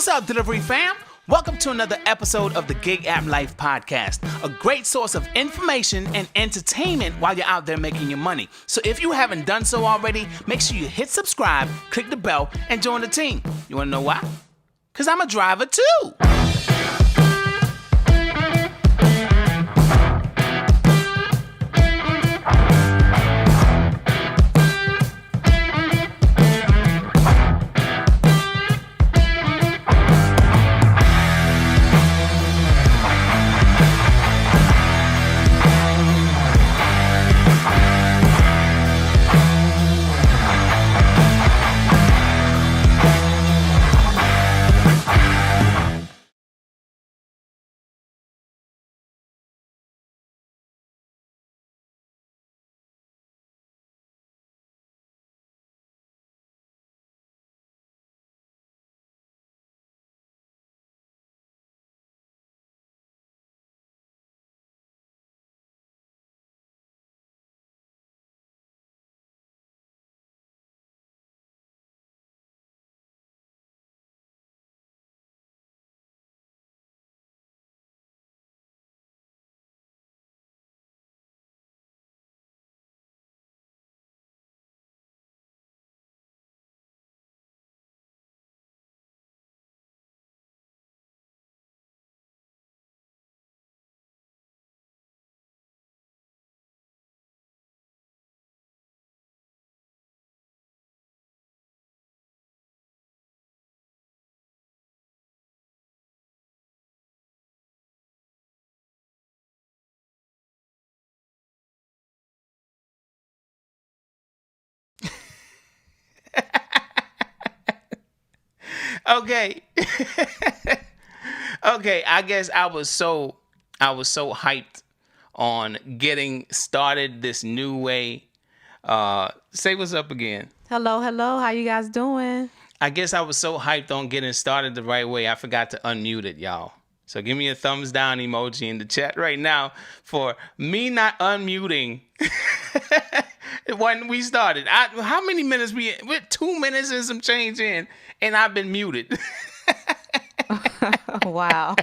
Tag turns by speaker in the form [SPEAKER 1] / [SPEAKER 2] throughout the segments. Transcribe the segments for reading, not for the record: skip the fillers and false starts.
[SPEAKER 1] What's up, Delivery Fam? Welcome to another episode of the Gig App Life Podcast, a great source of information and entertainment while you're out there making your money. So if you haven't done so already, make sure you hit subscribe, click the bell, and join the team. You want to know why? Because I'm a driver too. Okay. Okay, I guess I was so hyped on getting started this new way. Say what's up again.
[SPEAKER 2] Hello. How you guys doing?
[SPEAKER 1] I guess I was so hyped on getting started the right way, I forgot to unmute it, y'all. So give me a thumbs down emoji in the chat right now for me not unmuting when we started. How many minutes we're 2 minutes and some change in, and I've been muted.
[SPEAKER 2] Wow.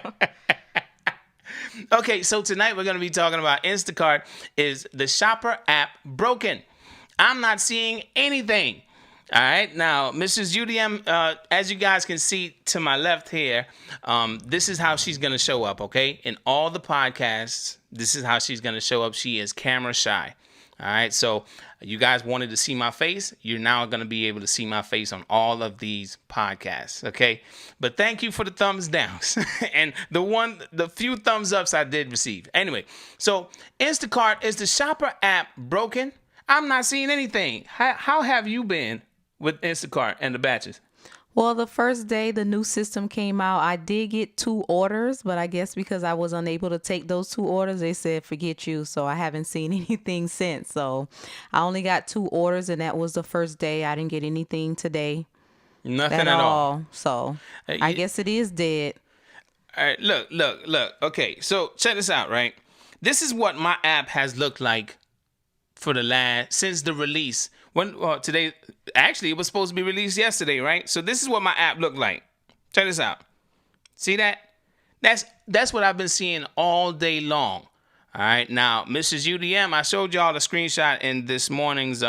[SPEAKER 1] Okay, so tonight we're going to be talking about Instacart. Is the shopper app broken? I'm not seeing anything. All right, now, Mrs. UDM, as you guys can see to my left here, this is how she's going to show up, okay? In all the podcasts, this is how she's going to show up. She is camera shy. All right, so you guys wanted to see my face. You're now going to be able to see my face on all of these podcasts, okay? But thank you for the thumbs downs and the few thumbs ups I did receive. Anyway, so Instacart, is the shopper app broken? I'm not seeing anything. How have you been with Instacart and the batches?
[SPEAKER 2] Well, the first day the new system came out, I did get 2 orders, but I guess because I was unable to take those 2 orders, they said, forget you. So I haven't seen anything since. So I only got 2 orders, and that was the first day. I didn't get anything today.
[SPEAKER 1] Nothing at all.
[SPEAKER 2] So I guess it is dead.
[SPEAKER 1] All right, look. Okay, so check this out, right? This is what my app has looked like for since the release. Today, actually, it was supposed to be released yesterday, right? So this is what my app looked like. Check this out. See that? That's what I've been seeing all day long. All right. Now, Mrs. UDM, I showed y'all the screenshot in this morning's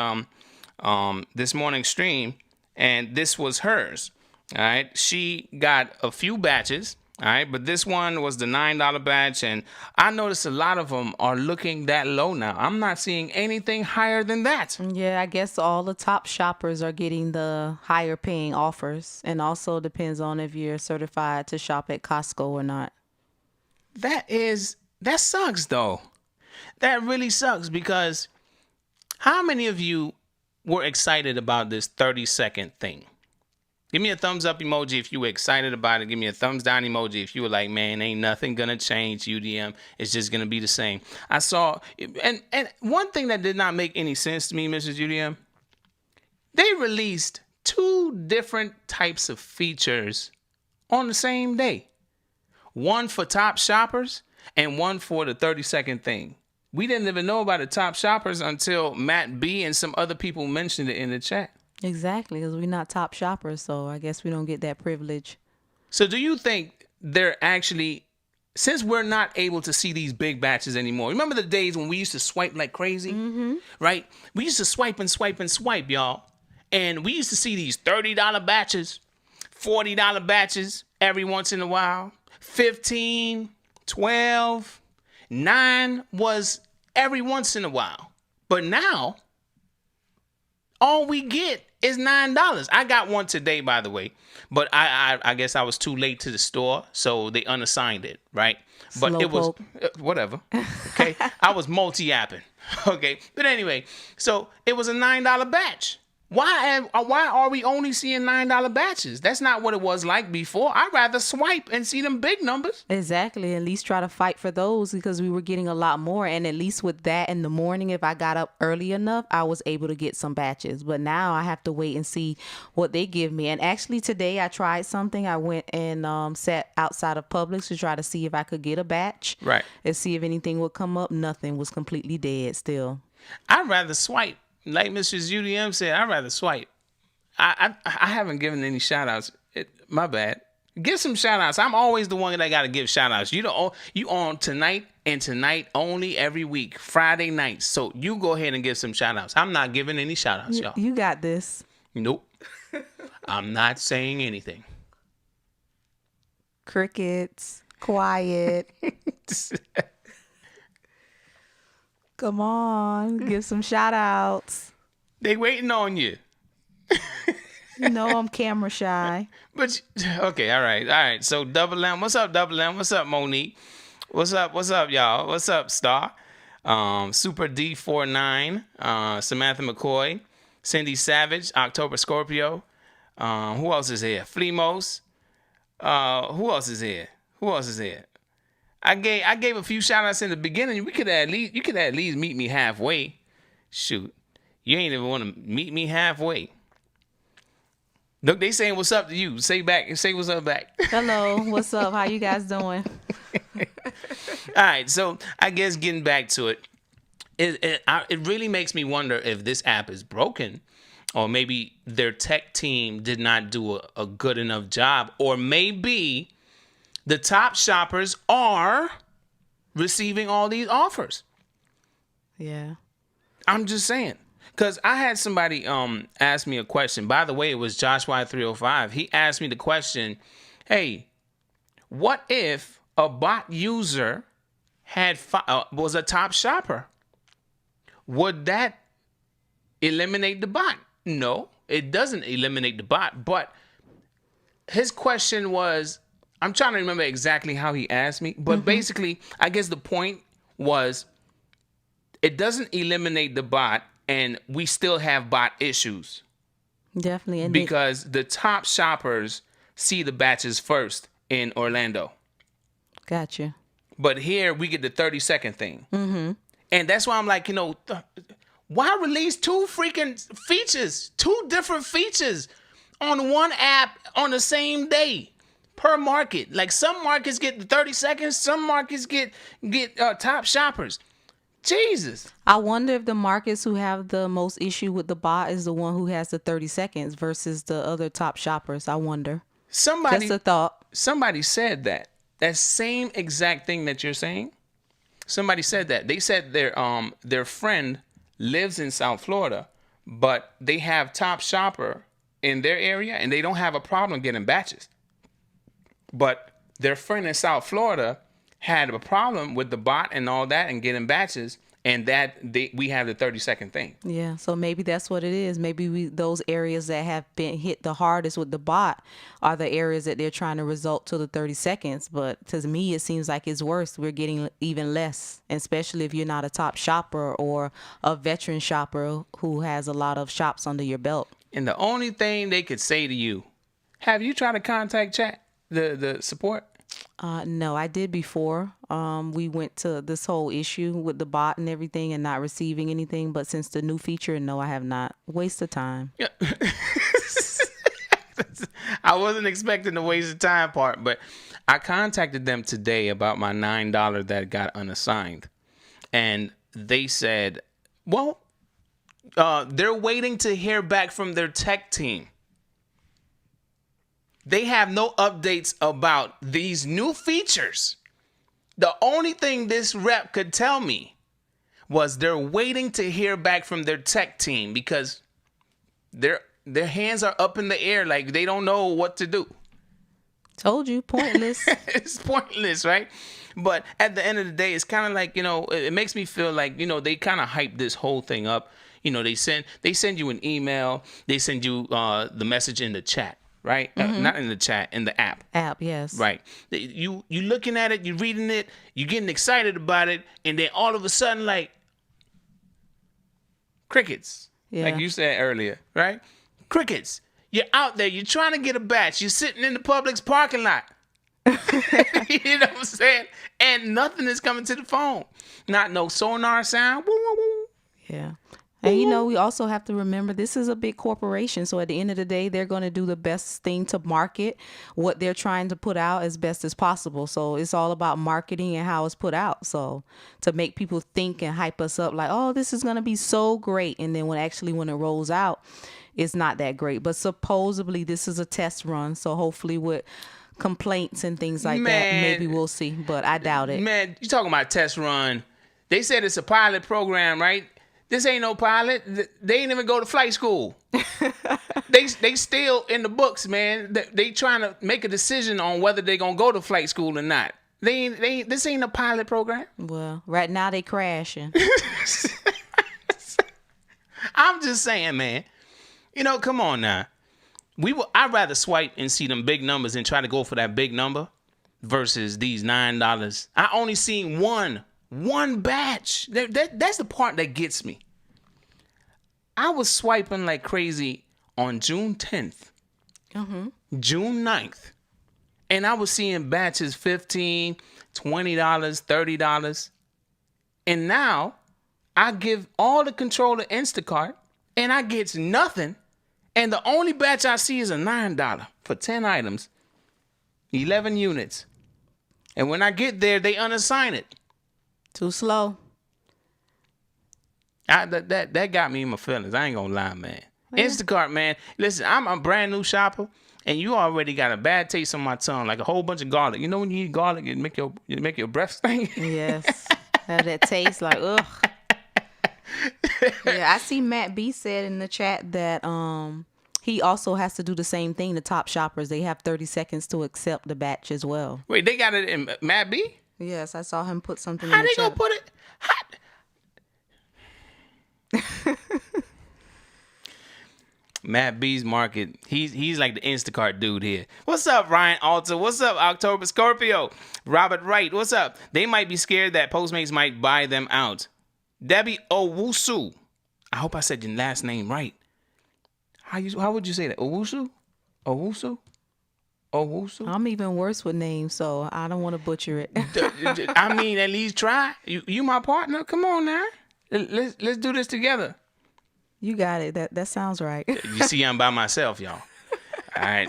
[SPEAKER 1] stream, and this was hers. All right. She got a few batches. All right, but this one was the $9 batch, and I noticed a lot of them are looking that low now. I'm not seeing anything higher than that.
[SPEAKER 2] Yeah, I guess all the top shoppers are getting the higher paying offers, and also depends on if you're certified to shop at Costco or not.
[SPEAKER 1] That sucks, though. That really sucks, because how many of you were excited about this 30-second thing? Give me a thumbs up emoji if you were excited about it. Give me a thumbs down emoji if you were like, man, ain't nothing going to change, UDM. It's just going to be the same. I saw, and one thing that did not make any sense to me, Mrs. UDM, they released 2 different types of features on the same day. One for top shoppers and one for the 30-second thing. We didn't even know about the top shoppers until Matt B and some other people mentioned it in the chat.
[SPEAKER 2] Exactly, because we're not top shoppers, so I guess we don't get that privilege.
[SPEAKER 1] So do you think they're actually, since we're not able to see these big batches anymore, remember the days when we used to swipe like crazy, right? We used to swipe and swipe and swipe, y'all. And we used to see these $30 batches, $40 batches every once in a while, 15, 12, 9 was every once in a while. But now, all we get is $9. I got one today, by the way, but I guess I was too late to the store, so they unassigned it, right? But it was whatever. Okay, I was multi-apping. Okay, but anyway, so it was a $9 batch. Why are we only seeing $9 batches? That's not what it was like before. I'd rather swipe and see them big numbers.
[SPEAKER 2] Exactly. At least try to fight for those because we were getting a lot more. And at least with that in the morning, if I got up early enough, I was able to get some batches. But now I have to wait and see what they give me. And actually today I tried something. I went and sat outside of Publix to try to see if I could get a batch.
[SPEAKER 1] Right.
[SPEAKER 2] And see if anything would come up. Nothing. Was completely dead still.
[SPEAKER 1] I'd rather swipe. Like Mrs. UDM said, I'd rather swipe. I haven't given any shout outs. My bad. Give some shout outs. I'm always the one that got to give shout outs. You on tonight and tonight only every week, Friday nights. So you go ahead and give some shout outs. I'm not giving any shout outs, y'all.
[SPEAKER 2] You got this.
[SPEAKER 1] Nope. I'm not saying anything.
[SPEAKER 2] Crickets. Quiet. Come on, give some shout outs.
[SPEAKER 1] They waiting on you.
[SPEAKER 2] You know I'm camera shy.
[SPEAKER 1] But okay, all right. So Double M, what's up, Double M? What's up, Monique? What's up, y'all? What's up, Star? Super D49, Samantha McCoy, Cindy Savage, October Scorpio. Who else is here? Fleemos. Who else is here? I gave a few shout outs in the beginning. You could at least meet me halfway. Shoot. You ain't even want to meet me halfway. Look, they saying what's up to you. Say what's up back.
[SPEAKER 2] Hello, what's up? How you guys doing?
[SPEAKER 1] All right, so I guess getting back to it, it really makes me wonder if this app is broken, or maybe their tech team did not do a good enough job, or maybe the top shoppers are receiving all these offers.
[SPEAKER 2] Yeah.
[SPEAKER 1] I'm just saying. Because I had somebody ask me a question. By the way, it was Josh Y305. He asked me the question, hey, what if a bot user was a top shopper? Would that eliminate the bot? No, it doesn't eliminate the bot. But his question was, I'm trying to remember exactly how he asked me, but basically, I guess the point was it doesn't eliminate the bot, and we still have bot issues.
[SPEAKER 2] Definitely. And
[SPEAKER 1] because the top shoppers see the batches first in Orlando. Gotcha. But here we get the 30-second thing. Mm-hmm. And that's why I'm like, why release two different features on one app on the same day? Per market. Like some markets get the 30 seconds, some markets get top shoppers. Jesus.
[SPEAKER 2] I wonder if the markets who have the most issue with the bot is the one who has the 30 seconds versus the other top shoppers. I wonder. Just a thought.
[SPEAKER 1] Somebody said that same exact thing that you're saying. Somebody said that. They said their friend lives in South Florida, but they have top shopper in their area and they don't have a problem getting batches. But their friend in South Florida had a problem with the bot and all that and getting batches, and we have the 30-second thing.
[SPEAKER 2] Yeah, so maybe that's what it is. Maybe those areas that have been hit the hardest with the bot are the areas that they're trying to result to the 30 seconds. But to me, it seems like it's worse. We're getting even less, especially if you're not a top shopper or a veteran shopper who has a lot of shops under your belt.
[SPEAKER 1] And the only thing they could say to you, have you tried to contact chat? The support?
[SPEAKER 2] No, I did before. We went to this whole issue with the bot and everything and not receiving anything. But since the new feature, no, I have not. Waste of time.
[SPEAKER 1] Yeah. I wasn't expecting the waste of time part, but I contacted them today about my $9 that got unassigned. And they said, well, they're waiting to hear back from their tech team. They have no updates about these new features. The only thing this rep could tell me was they're waiting to hear back from their tech team because their hands are up in the air like they don't know what to do.
[SPEAKER 2] Told you, pointless.
[SPEAKER 1] It's pointless, right? But at the end of the day, it's kind of like, it makes me feel like, they kind of hype this whole thing up. They send you an email, they send you the message in the chat, right? Not in the chat, in the app.
[SPEAKER 2] App, yes.
[SPEAKER 1] Right. You looking at it, you reading it, you getting excited about it, and then all of a sudden, like, crickets.
[SPEAKER 2] Yeah.
[SPEAKER 1] Like you said earlier, right? Crickets. You're out there, you're trying to get a batch, you're sitting in the Publix parking lot. You know what I'm saying? And nothing is coming to the phone. Not no sonar sound. Woo, woo, woo.
[SPEAKER 2] Yeah. And we also have to remember this is a big corporation. So at the end of the day, they're going to do the best thing to market what they're trying to put out as best as possible. So it's all about marketing and how it's put out. So to make people think and hype us up like, oh, this is going to be so great. And then when it rolls out, it's not that great. But supposedly this is a test run. So hopefully with complaints and things like that, maybe we'll see. But I doubt it.
[SPEAKER 1] Man, you talking about test run. They said it's a pilot program, right? This ain't no pilot. They ain't even go to flight school. They still in the books, man. They trying to make a decision on whether they gonna go to flight school or not. This ain't a pilot program.
[SPEAKER 2] Well, right now they crashing.
[SPEAKER 1] I'm just saying, man. Come on now. I'd rather swipe and see them big numbers and try to go for that big number versus these $9. I only seen one batch. That's the part that gets me. I was swiping like crazy on June 10th, June 9th, and I was seeing batches $15, $20, $30. And now I give all the control to Instacart and I get nothing. And the only batch I see is a $9 for 10 items, 11 units. And when I get there, they unassign it.
[SPEAKER 2] Too slow.
[SPEAKER 1] That got me in my feelings. I ain't gonna lie, man. Yeah. Instacart, man. Listen, I'm a brand new shopper, and you already got a bad taste on my tongue, like a whole bunch of garlic. You know when you eat garlic, it make your breath stink.
[SPEAKER 2] Yes, have that taste like ugh. Yeah, I see Matt B said in the chat that he also has to do the same thing. The top shoppers, they have 30 seconds to accept the batch as well.
[SPEAKER 1] Wait, they got it in Matt B?
[SPEAKER 2] Yes, I saw him put something
[SPEAKER 1] How
[SPEAKER 2] in the
[SPEAKER 1] they
[SPEAKER 2] chat.
[SPEAKER 1] gonna put it? Matt B's market. He's like the Instacart dude here. What's up, Ryan Alta? What's up, October Scorpio? Robert Wright. What's up? They might be scared that Postmates might buy them out. Debbie Owusu. I hope I said your last name right. How would you say that? Owusu? Owusu? Owusu?
[SPEAKER 2] I'm even worse with names, so I don't want to butcher it.
[SPEAKER 1] I mean, at least try. You my partner. Come on now. Let's do this together.
[SPEAKER 2] You got it. That sounds right.
[SPEAKER 1] You see, I'm by myself, y'all. All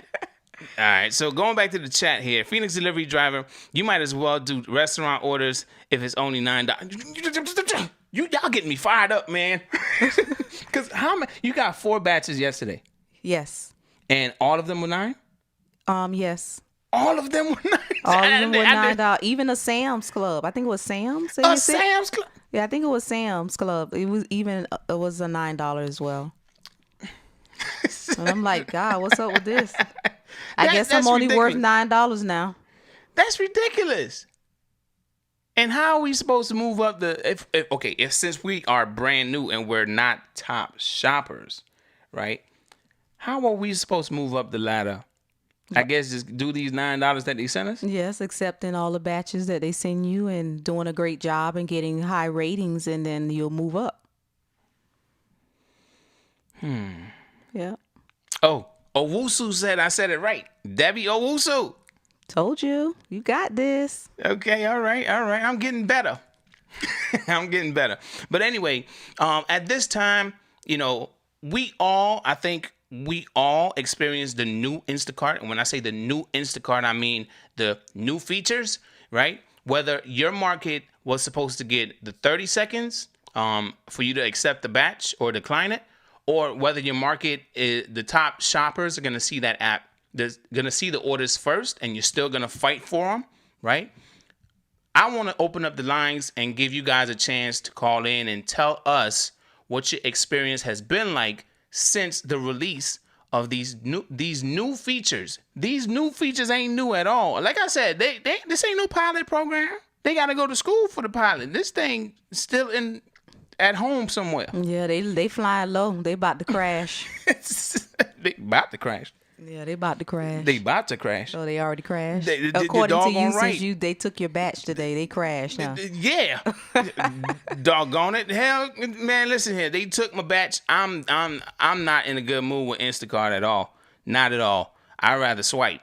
[SPEAKER 1] right. So going back to the chat here, Phoenix delivery driver, you might as well do restaurant orders if it's only $9. Y'all getting me fired up, man. Because you got 4 batches yesterday.
[SPEAKER 2] Yes.
[SPEAKER 1] And all of them were $9?
[SPEAKER 2] Yes.
[SPEAKER 1] All of them were $9.
[SPEAKER 2] All of them were $9. Even a Sam's Club. I think it was Sam's.
[SPEAKER 1] Sam's Club.
[SPEAKER 2] Yeah, I think it was Sam's Club. It was a $9 as well. And I'm like, God, what's up with this? I guess I'm only worth $9 now.
[SPEAKER 1] That's ridiculous. And how are we supposed to move up if since we are brand new and we're not top shoppers, right? How are we supposed to move up the ladder? I guess just do these $9 that they sent us?
[SPEAKER 2] Yes, accepting all the batches that they send you and doing a great job and getting high ratings, and then you'll move up. Yeah.
[SPEAKER 1] Oh, Owusu said I said it right. Debbie Owusu.
[SPEAKER 2] Told you. You got this.
[SPEAKER 1] Okay, all right. I'm getting better. I'm getting better. But anyway, at this time, we all experience the new Instacart. And when I say the new Instacart, I mean the new features, right? Whether your market was supposed to get the 30 seconds for you to accept the batch or decline it, or whether your market, the top shoppers are going to see that app that's going to see the orders first and you're still going to fight for them, right? I want to open up the lines and give you guys a chance to call in and tell us what your experience has been like since the release of these new features. These new features ain't new at all. Like I said, this ain't no pilot program. They got to go to school for the pilot. This thing still at home somewhere.
[SPEAKER 2] Yeah, they flying low. They about to crash.
[SPEAKER 1] They about to crash.
[SPEAKER 2] Yeah, they about to crash.
[SPEAKER 1] They about to crash.
[SPEAKER 2] Oh, they already crashed.
[SPEAKER 1] According
[SPEAKER 2] to you,
[SPEAKER 1] right.
[SPEAKER 2] since they took your batch today, they crashed. Huh?
[SPEAKER 1] Yeah, doggone it. Hell, man, listen here. They took my batch. I'm not in a good mood with Instacart at all. Not at all. I'd rather swipe.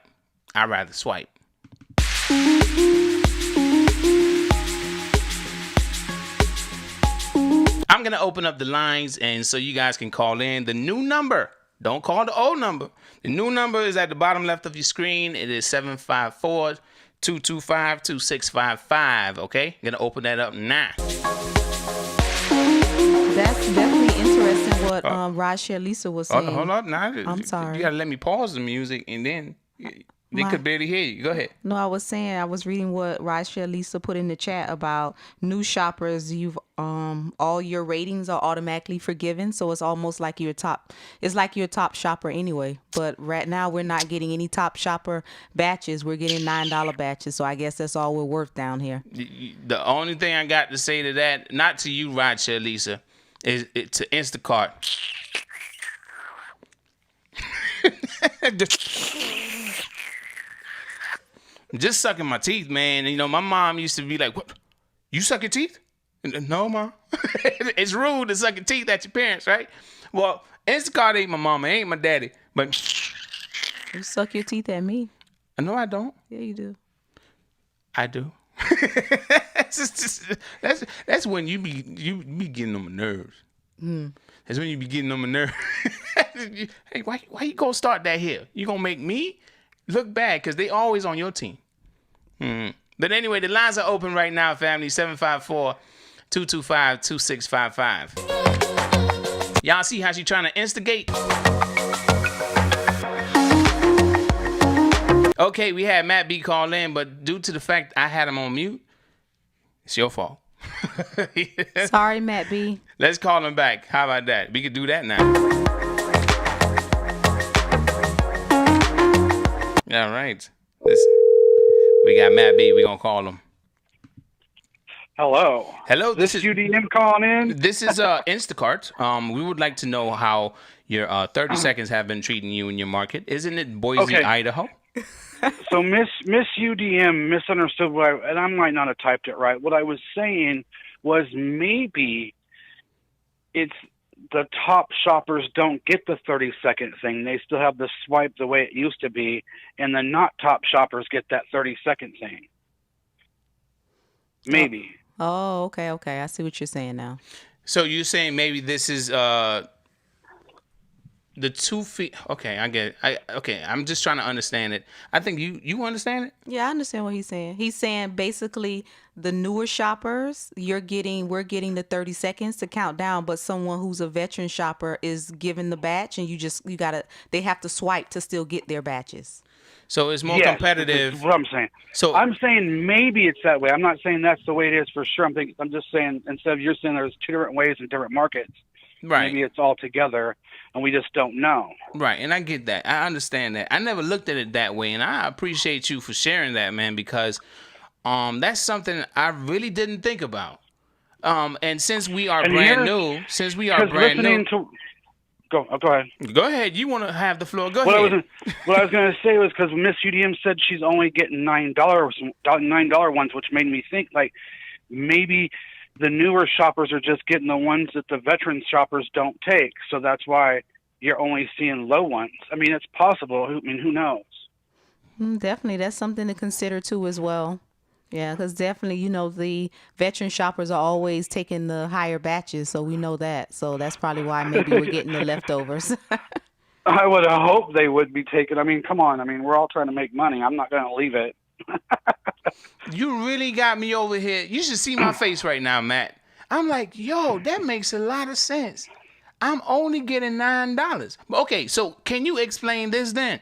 [SPEAKER 1] I'm gonna open up the lines, and so you guys can call in. The new number. Don't call the old number. The new number is at the bottom left of your screen. It is 754-225-2655. Okay? I'm going to open that up now.
[SPEAKER 2] That's definitely interesting what Rashia Lisa was saying.
[SPEAKER 1] Hold on. Now,
[SPEAKER 2] I'm sorry.
[SPEAKER 1] You got to let me pause the music, and then they could barely hear you. Go ahead.
[SPEAKER 2] No, I was reading what Rashia Lisa put in the chat about new shoppers. All your ratings are automatically forgiven, so it's almost like your top shopper anyway. But right now we're not getting any top shopper batches. We're getting $9 batches, so I guess that's all we're worth down here.
[SPEAKER 1] The only thing I got to say to that, not to you, Rashia Lisa, is to Instacart. Just sucking my teeth, man. And, my mom used to be like, "What? You suck your teeth?" No, Mom. It's rude to suck your teeth at your parents, right? Well, Instacart ain't my mama, ain't my daddy, but
[SPEAKER 2] you suck your teeth at me.
[SPEAKER 1] No, I don't.
[SPEAKER 2] Yeah, you do.
[SPEAKER 1] I do. That's when you be getting on my nerves. That's when you be getting on my nerves. Hey, why you gonna start that here? You gonna make me look bad because they always on your team. But anyway, the lines are open right now, family. 754-225-2655. Y'all see how she trying to instigate? Okay, we had Matt B call in, but due to the fact I had him on mute, it's your fault.
[SPEAKER 2] Sorry, Matt B.
[SPEAKER 1] Let's call him back. How about that? We could do that now. All right. Listen, we got Matt B. We're going to call him.
[SPEAKER 3] Hello.
[SPEAKER 1] This is
[SPEAKER 3] UDM calling in.
[SPEAKER 1] This is Instacart. We would like to know how your 30 seconds have been treating you in your market. Isn't it Boise, Idaho?
[SPEAKER 3] So Miss UDM misunderstood and I might not have typed it right. What I was saying was maybe it's the top shoppers don't get the 30-second thing. They still have the swipe the way it used to be, and the not top shoppers get that 30-second thing. Maybe.
[SPEAKER 2] Oh, okay. I see what you're saying now.
[SPEAKER 1] So you're saying maybe this is the 2 feet. Okay, I get it. Okay, I'm just trying to understand it. I think you understand it?
[SPEAKER 2] Yeah, I understand what he's saying. He's saying basically the newer shoppers, we're getting the 30 seconds to count down, but someone who's a veteran shopper is given the batch, and they have to swipe to still get their batches.
[SPEAKER 1] So it's more competitive.
[SPEAKER 3] That's what I'm saying. So I'm saying maybe it's that way. I'm not saying that's the way it is for sure. I'm just saying instead of you're saying there's 2 different ways in different markets. Right. Maybe it's all together, and we just don't know.
[SPEAKER 1] Right, and I get that. I understand that. I never looked at it that way, and I appreciate you for sharing that, man, because that's something I really didn't think about. And since we are brand new,
[SPEAKER 3] Go ahead.
[SPEAKER 1] Go ahead. You want to have the floor. Go ahead.
[SPEAKER 3] What I was going to say was because Miss UDM said she's only getting $9 ones, which made me think like maybe the newer shoppers are just getting the ones that the veteran shoppers don't take. So that's why you're only seeing low ones. I mean, it's possible. Who knows?
[SPEAKER 2] Definitely. That's something to consider too as well. Yeah, because definitely, the veteran shoppers are always taking the higher batches, so we know that. So that's probably why maybe we're getting the leftovers.
[SPEAKER 3] I would hope they would be taking. I mean, come on. I mean, we're all trying to make money. I'm not going to leave it.
[SPEAKER 1] You really got me over here. You should see my face right now, Matt. I'm like, yo, that makes a lot of sense. I'm only getting $9. Okay, so can you explain this then?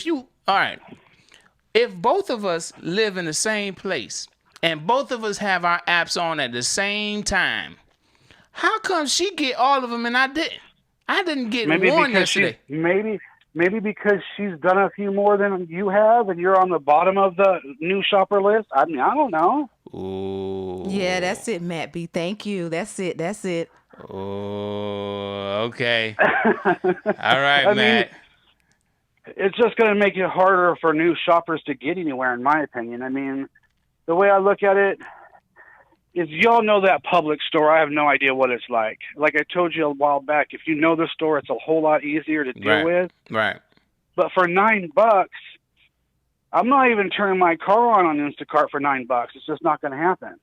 [SPEAKER 1] All right, if both of us live in the same place and both of us have our apps on at the same time, how come she get all of them and I didn't? I didn't get one yesterday.
[SPEAKER 3] Maybe because she's done a few more than you have, and you're on the bottom of the new shopper list. I mean, I don't know.
[SPEAKER 1] Ooh.
[SPEAKER 2] Yeah, that's it, Matt B. Thank you. That's it.
[SPEAKER 1] Oh, okay. All right, Matt.
[SPEAKER 3] It's just going to make it harder for new shoppers to get anywhere, in my opinion. I mean, the way I look at it is, y'all know that Publix store. I have no idea what it's like. Like I told you a while back, if you know the store, it's a whole lot easier to deal with.
[SPEAKER 1] Right.
[SPEAKER 3] But for $9, I'm not even turning my car on Instacart for $9. It's just not going to happen.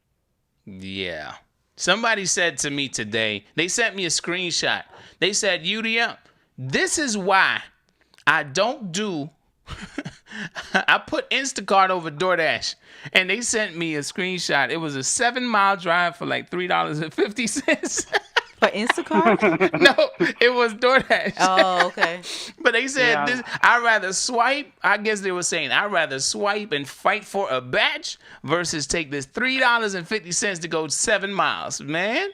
[SPEAKER 1] Yeah. Somebody said to me today, they sent me a screenshot. They said, UDM, this is why I don't do, I put Instacart over DoorDash. And they sent me a screenshot. It was a 7-mile drive for like $3.50.
[SPEAKER 2] For Instacart?
[SPEAKER 1] No, it was DoorDash.
[SPEAKER 2] Oh, okay.
[SPEAKER 1] But they said, I'd rather swipe. I guess they were saying, I'd rather swipe and fight for a batch versus take this $3.50 to go 7 miles. Man.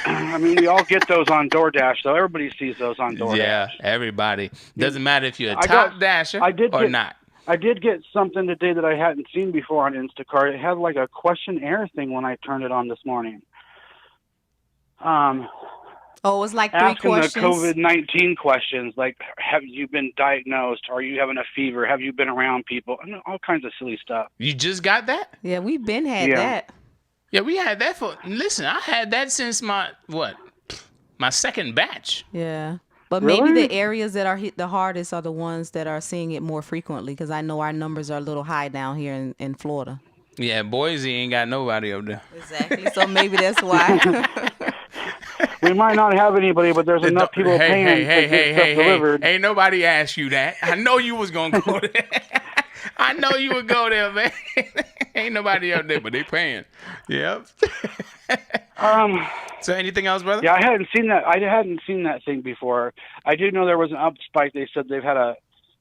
[SPEAKER 3] I mean, we all get those on DoorDash, though. Everybody sees those on DoorDash.
[SPEAKER 1] Yeah, everybody. Doesn't matter if you're a top dasher or not.
[SPEAKER 3] I did get something today that I hadn't seen before on Instacart. It had like a questionnaire thing when I turned it on this morning.
[SPEAKER 2] It was like 3
[SPEAKER 3] asking
[SPEAKER 2] questions.
[SPEAKER 3] The COVID-19 questions, like, have you been diagnosed? Are you having a fever? Have you been around people? I mean, all kinds of silly stuff.
[SPEAKER 1] You just got that?
[SPEAKER 2] Yeah, we've been had that.
[SPEAKER 1] Yeah, we had that listen, I had that since my second batch.
[SPEAKER 2] Yeah. But
[SPEAKER 3] Really?
[SPEAKER 2] maybe the areas that are hit the hardest are the ones that are seeing it more frequently, because I know our numbers are a little high down here in Florida.
[SPEAKER 1] Yeah, Boise ain't got nobody up there.
[SPEAKER 2] Exactly. So maybe that's why.
[SPEAKER 3] We might not have anybody, but there's enough people paying to get stuff delivered.
[SPEAKER 1] Ain't nobody asked you that. I know you was going to go there. I know you would go there, man. Ain't nobody up there, but they paying. Yep. So anything else, brother?
[SPEAKER 3] Yeah, I hadn't seen that thing before. I do know there was an up spike. They said they've had a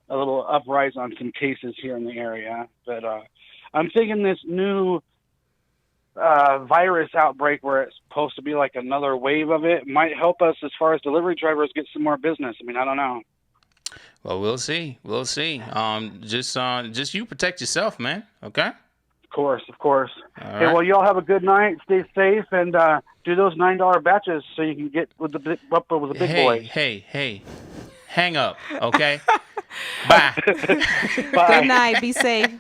[SPEAKER 3] little uprise on some cases here in the area. But I'm thinking this new virus outbreak, where it's supposed to be like another wave of it, might help us as far as delivery drivers get some more business. I mean, I don't know.
[SPEAKER 1] Well, we'll see. Just you protect yourself, man. Okay?
[SPEAKER 3] Of course.
[SPEAKER 1] All
[SPEAKER 3] Okay,
[SPEAKER 1] right.
[SPEAKER 3] well, y'all have a good night. Stay safe, and do those $9 batches so you can get with the big boys.
[SPEAKER 1] Hey. Hang up, okay? Bye.
[SPEAKER 3] Bye.
[SPEAKER 2] Good night. Be safe.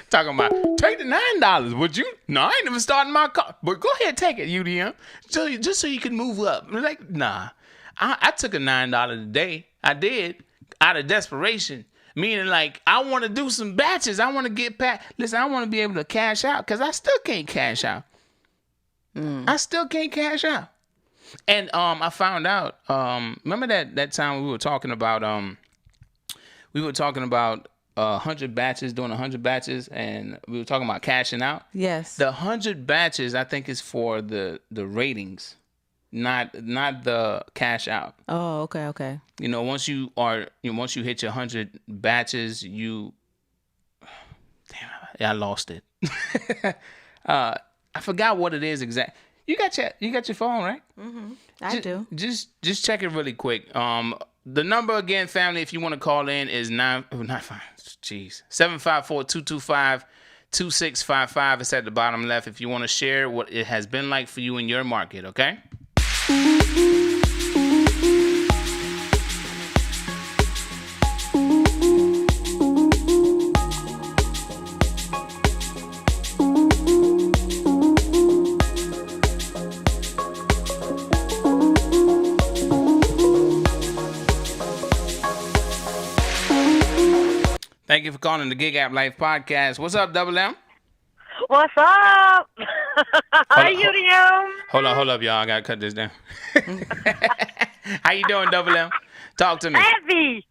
[SPEAKER 1] Talking about, take the $9. Would you? No, I ain't even starting my car. But go ahead, take it, UDM. Just so you can move up. I'm like, nah. I took a $9 today. I did, out of desperation. Meaning, like, I want to do some batches. I want to get past. Listen, I want to be able to cash out, because I still can't cash out. I still can't cash out. And I found out, remember that time we were talking about 100 batches, doing 100 batches, and we were talking about cashing out?
[SPEAKER 2] Yes.
[SPEAKER 1] The 100 batches, I think, is for the ratings, not the cash out.
[SPEAKER 2] Oh, okay.
[SPEAKER 1] You know, once you hit your 100 batches, I lost it. I forgot what it is exactly. You got your phone, right?
[SPEAKER 2] Mm-hmm. I do.
[SPEAKER 1] Just check it really quick. The number again, family, if you want to call in, is 754-225-2655. It's at the bottom left. If you want to share what it has been like for you in your market, okay? Thank you for calling the Gig App Life Podcast. What's up, Double M?
[SPEAKER 4] What's up? Hi, UDM.
[SPEAKER 1] Hold up, y'all. I gotta cut this down. How you doing, Double M? Talk to me.
[SPEAKER 4] Happy.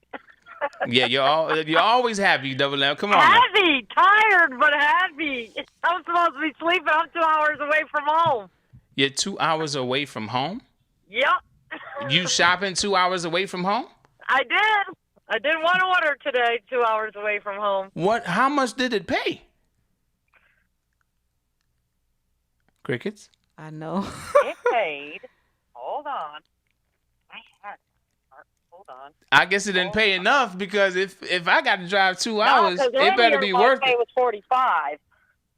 [SPEAKER 1] Yeah, you're always happy, Double M. Come on. Now.
[SPEAKER 4] Happy. Tired, but happy. I'm supposed to be sleeping. I'm 2 hours away from home.
[SPEAKER 1] You're 2 hours away from home?
[SPEAKER 4] Yep.
[SPEAKER 1] You shopping 2 hours away from home?
[SPEAKER 4] I did. I did one order today, 2 hours away from home.
[SPEAKER 1] What? How much did it pay? Crickets?
[SPEAKER 2] I know.
[SPEAKER 4] It paid. Hold on. I had it. Hold on.
[SPEAKER 1] I guess it didn't pay enough because if I got to drive 2 hours,
[SPEAKER 4] No, 'cause
[SPEAKER 1] it better
[SPEAKER 4] earlier
[SPEAKER 1] be
[SPEAKER 4] my
[SPEAKER 1] worth
[SPEAKER 4] pay
[SPEAKER 1] it.
[SPEAKER 4] was 45,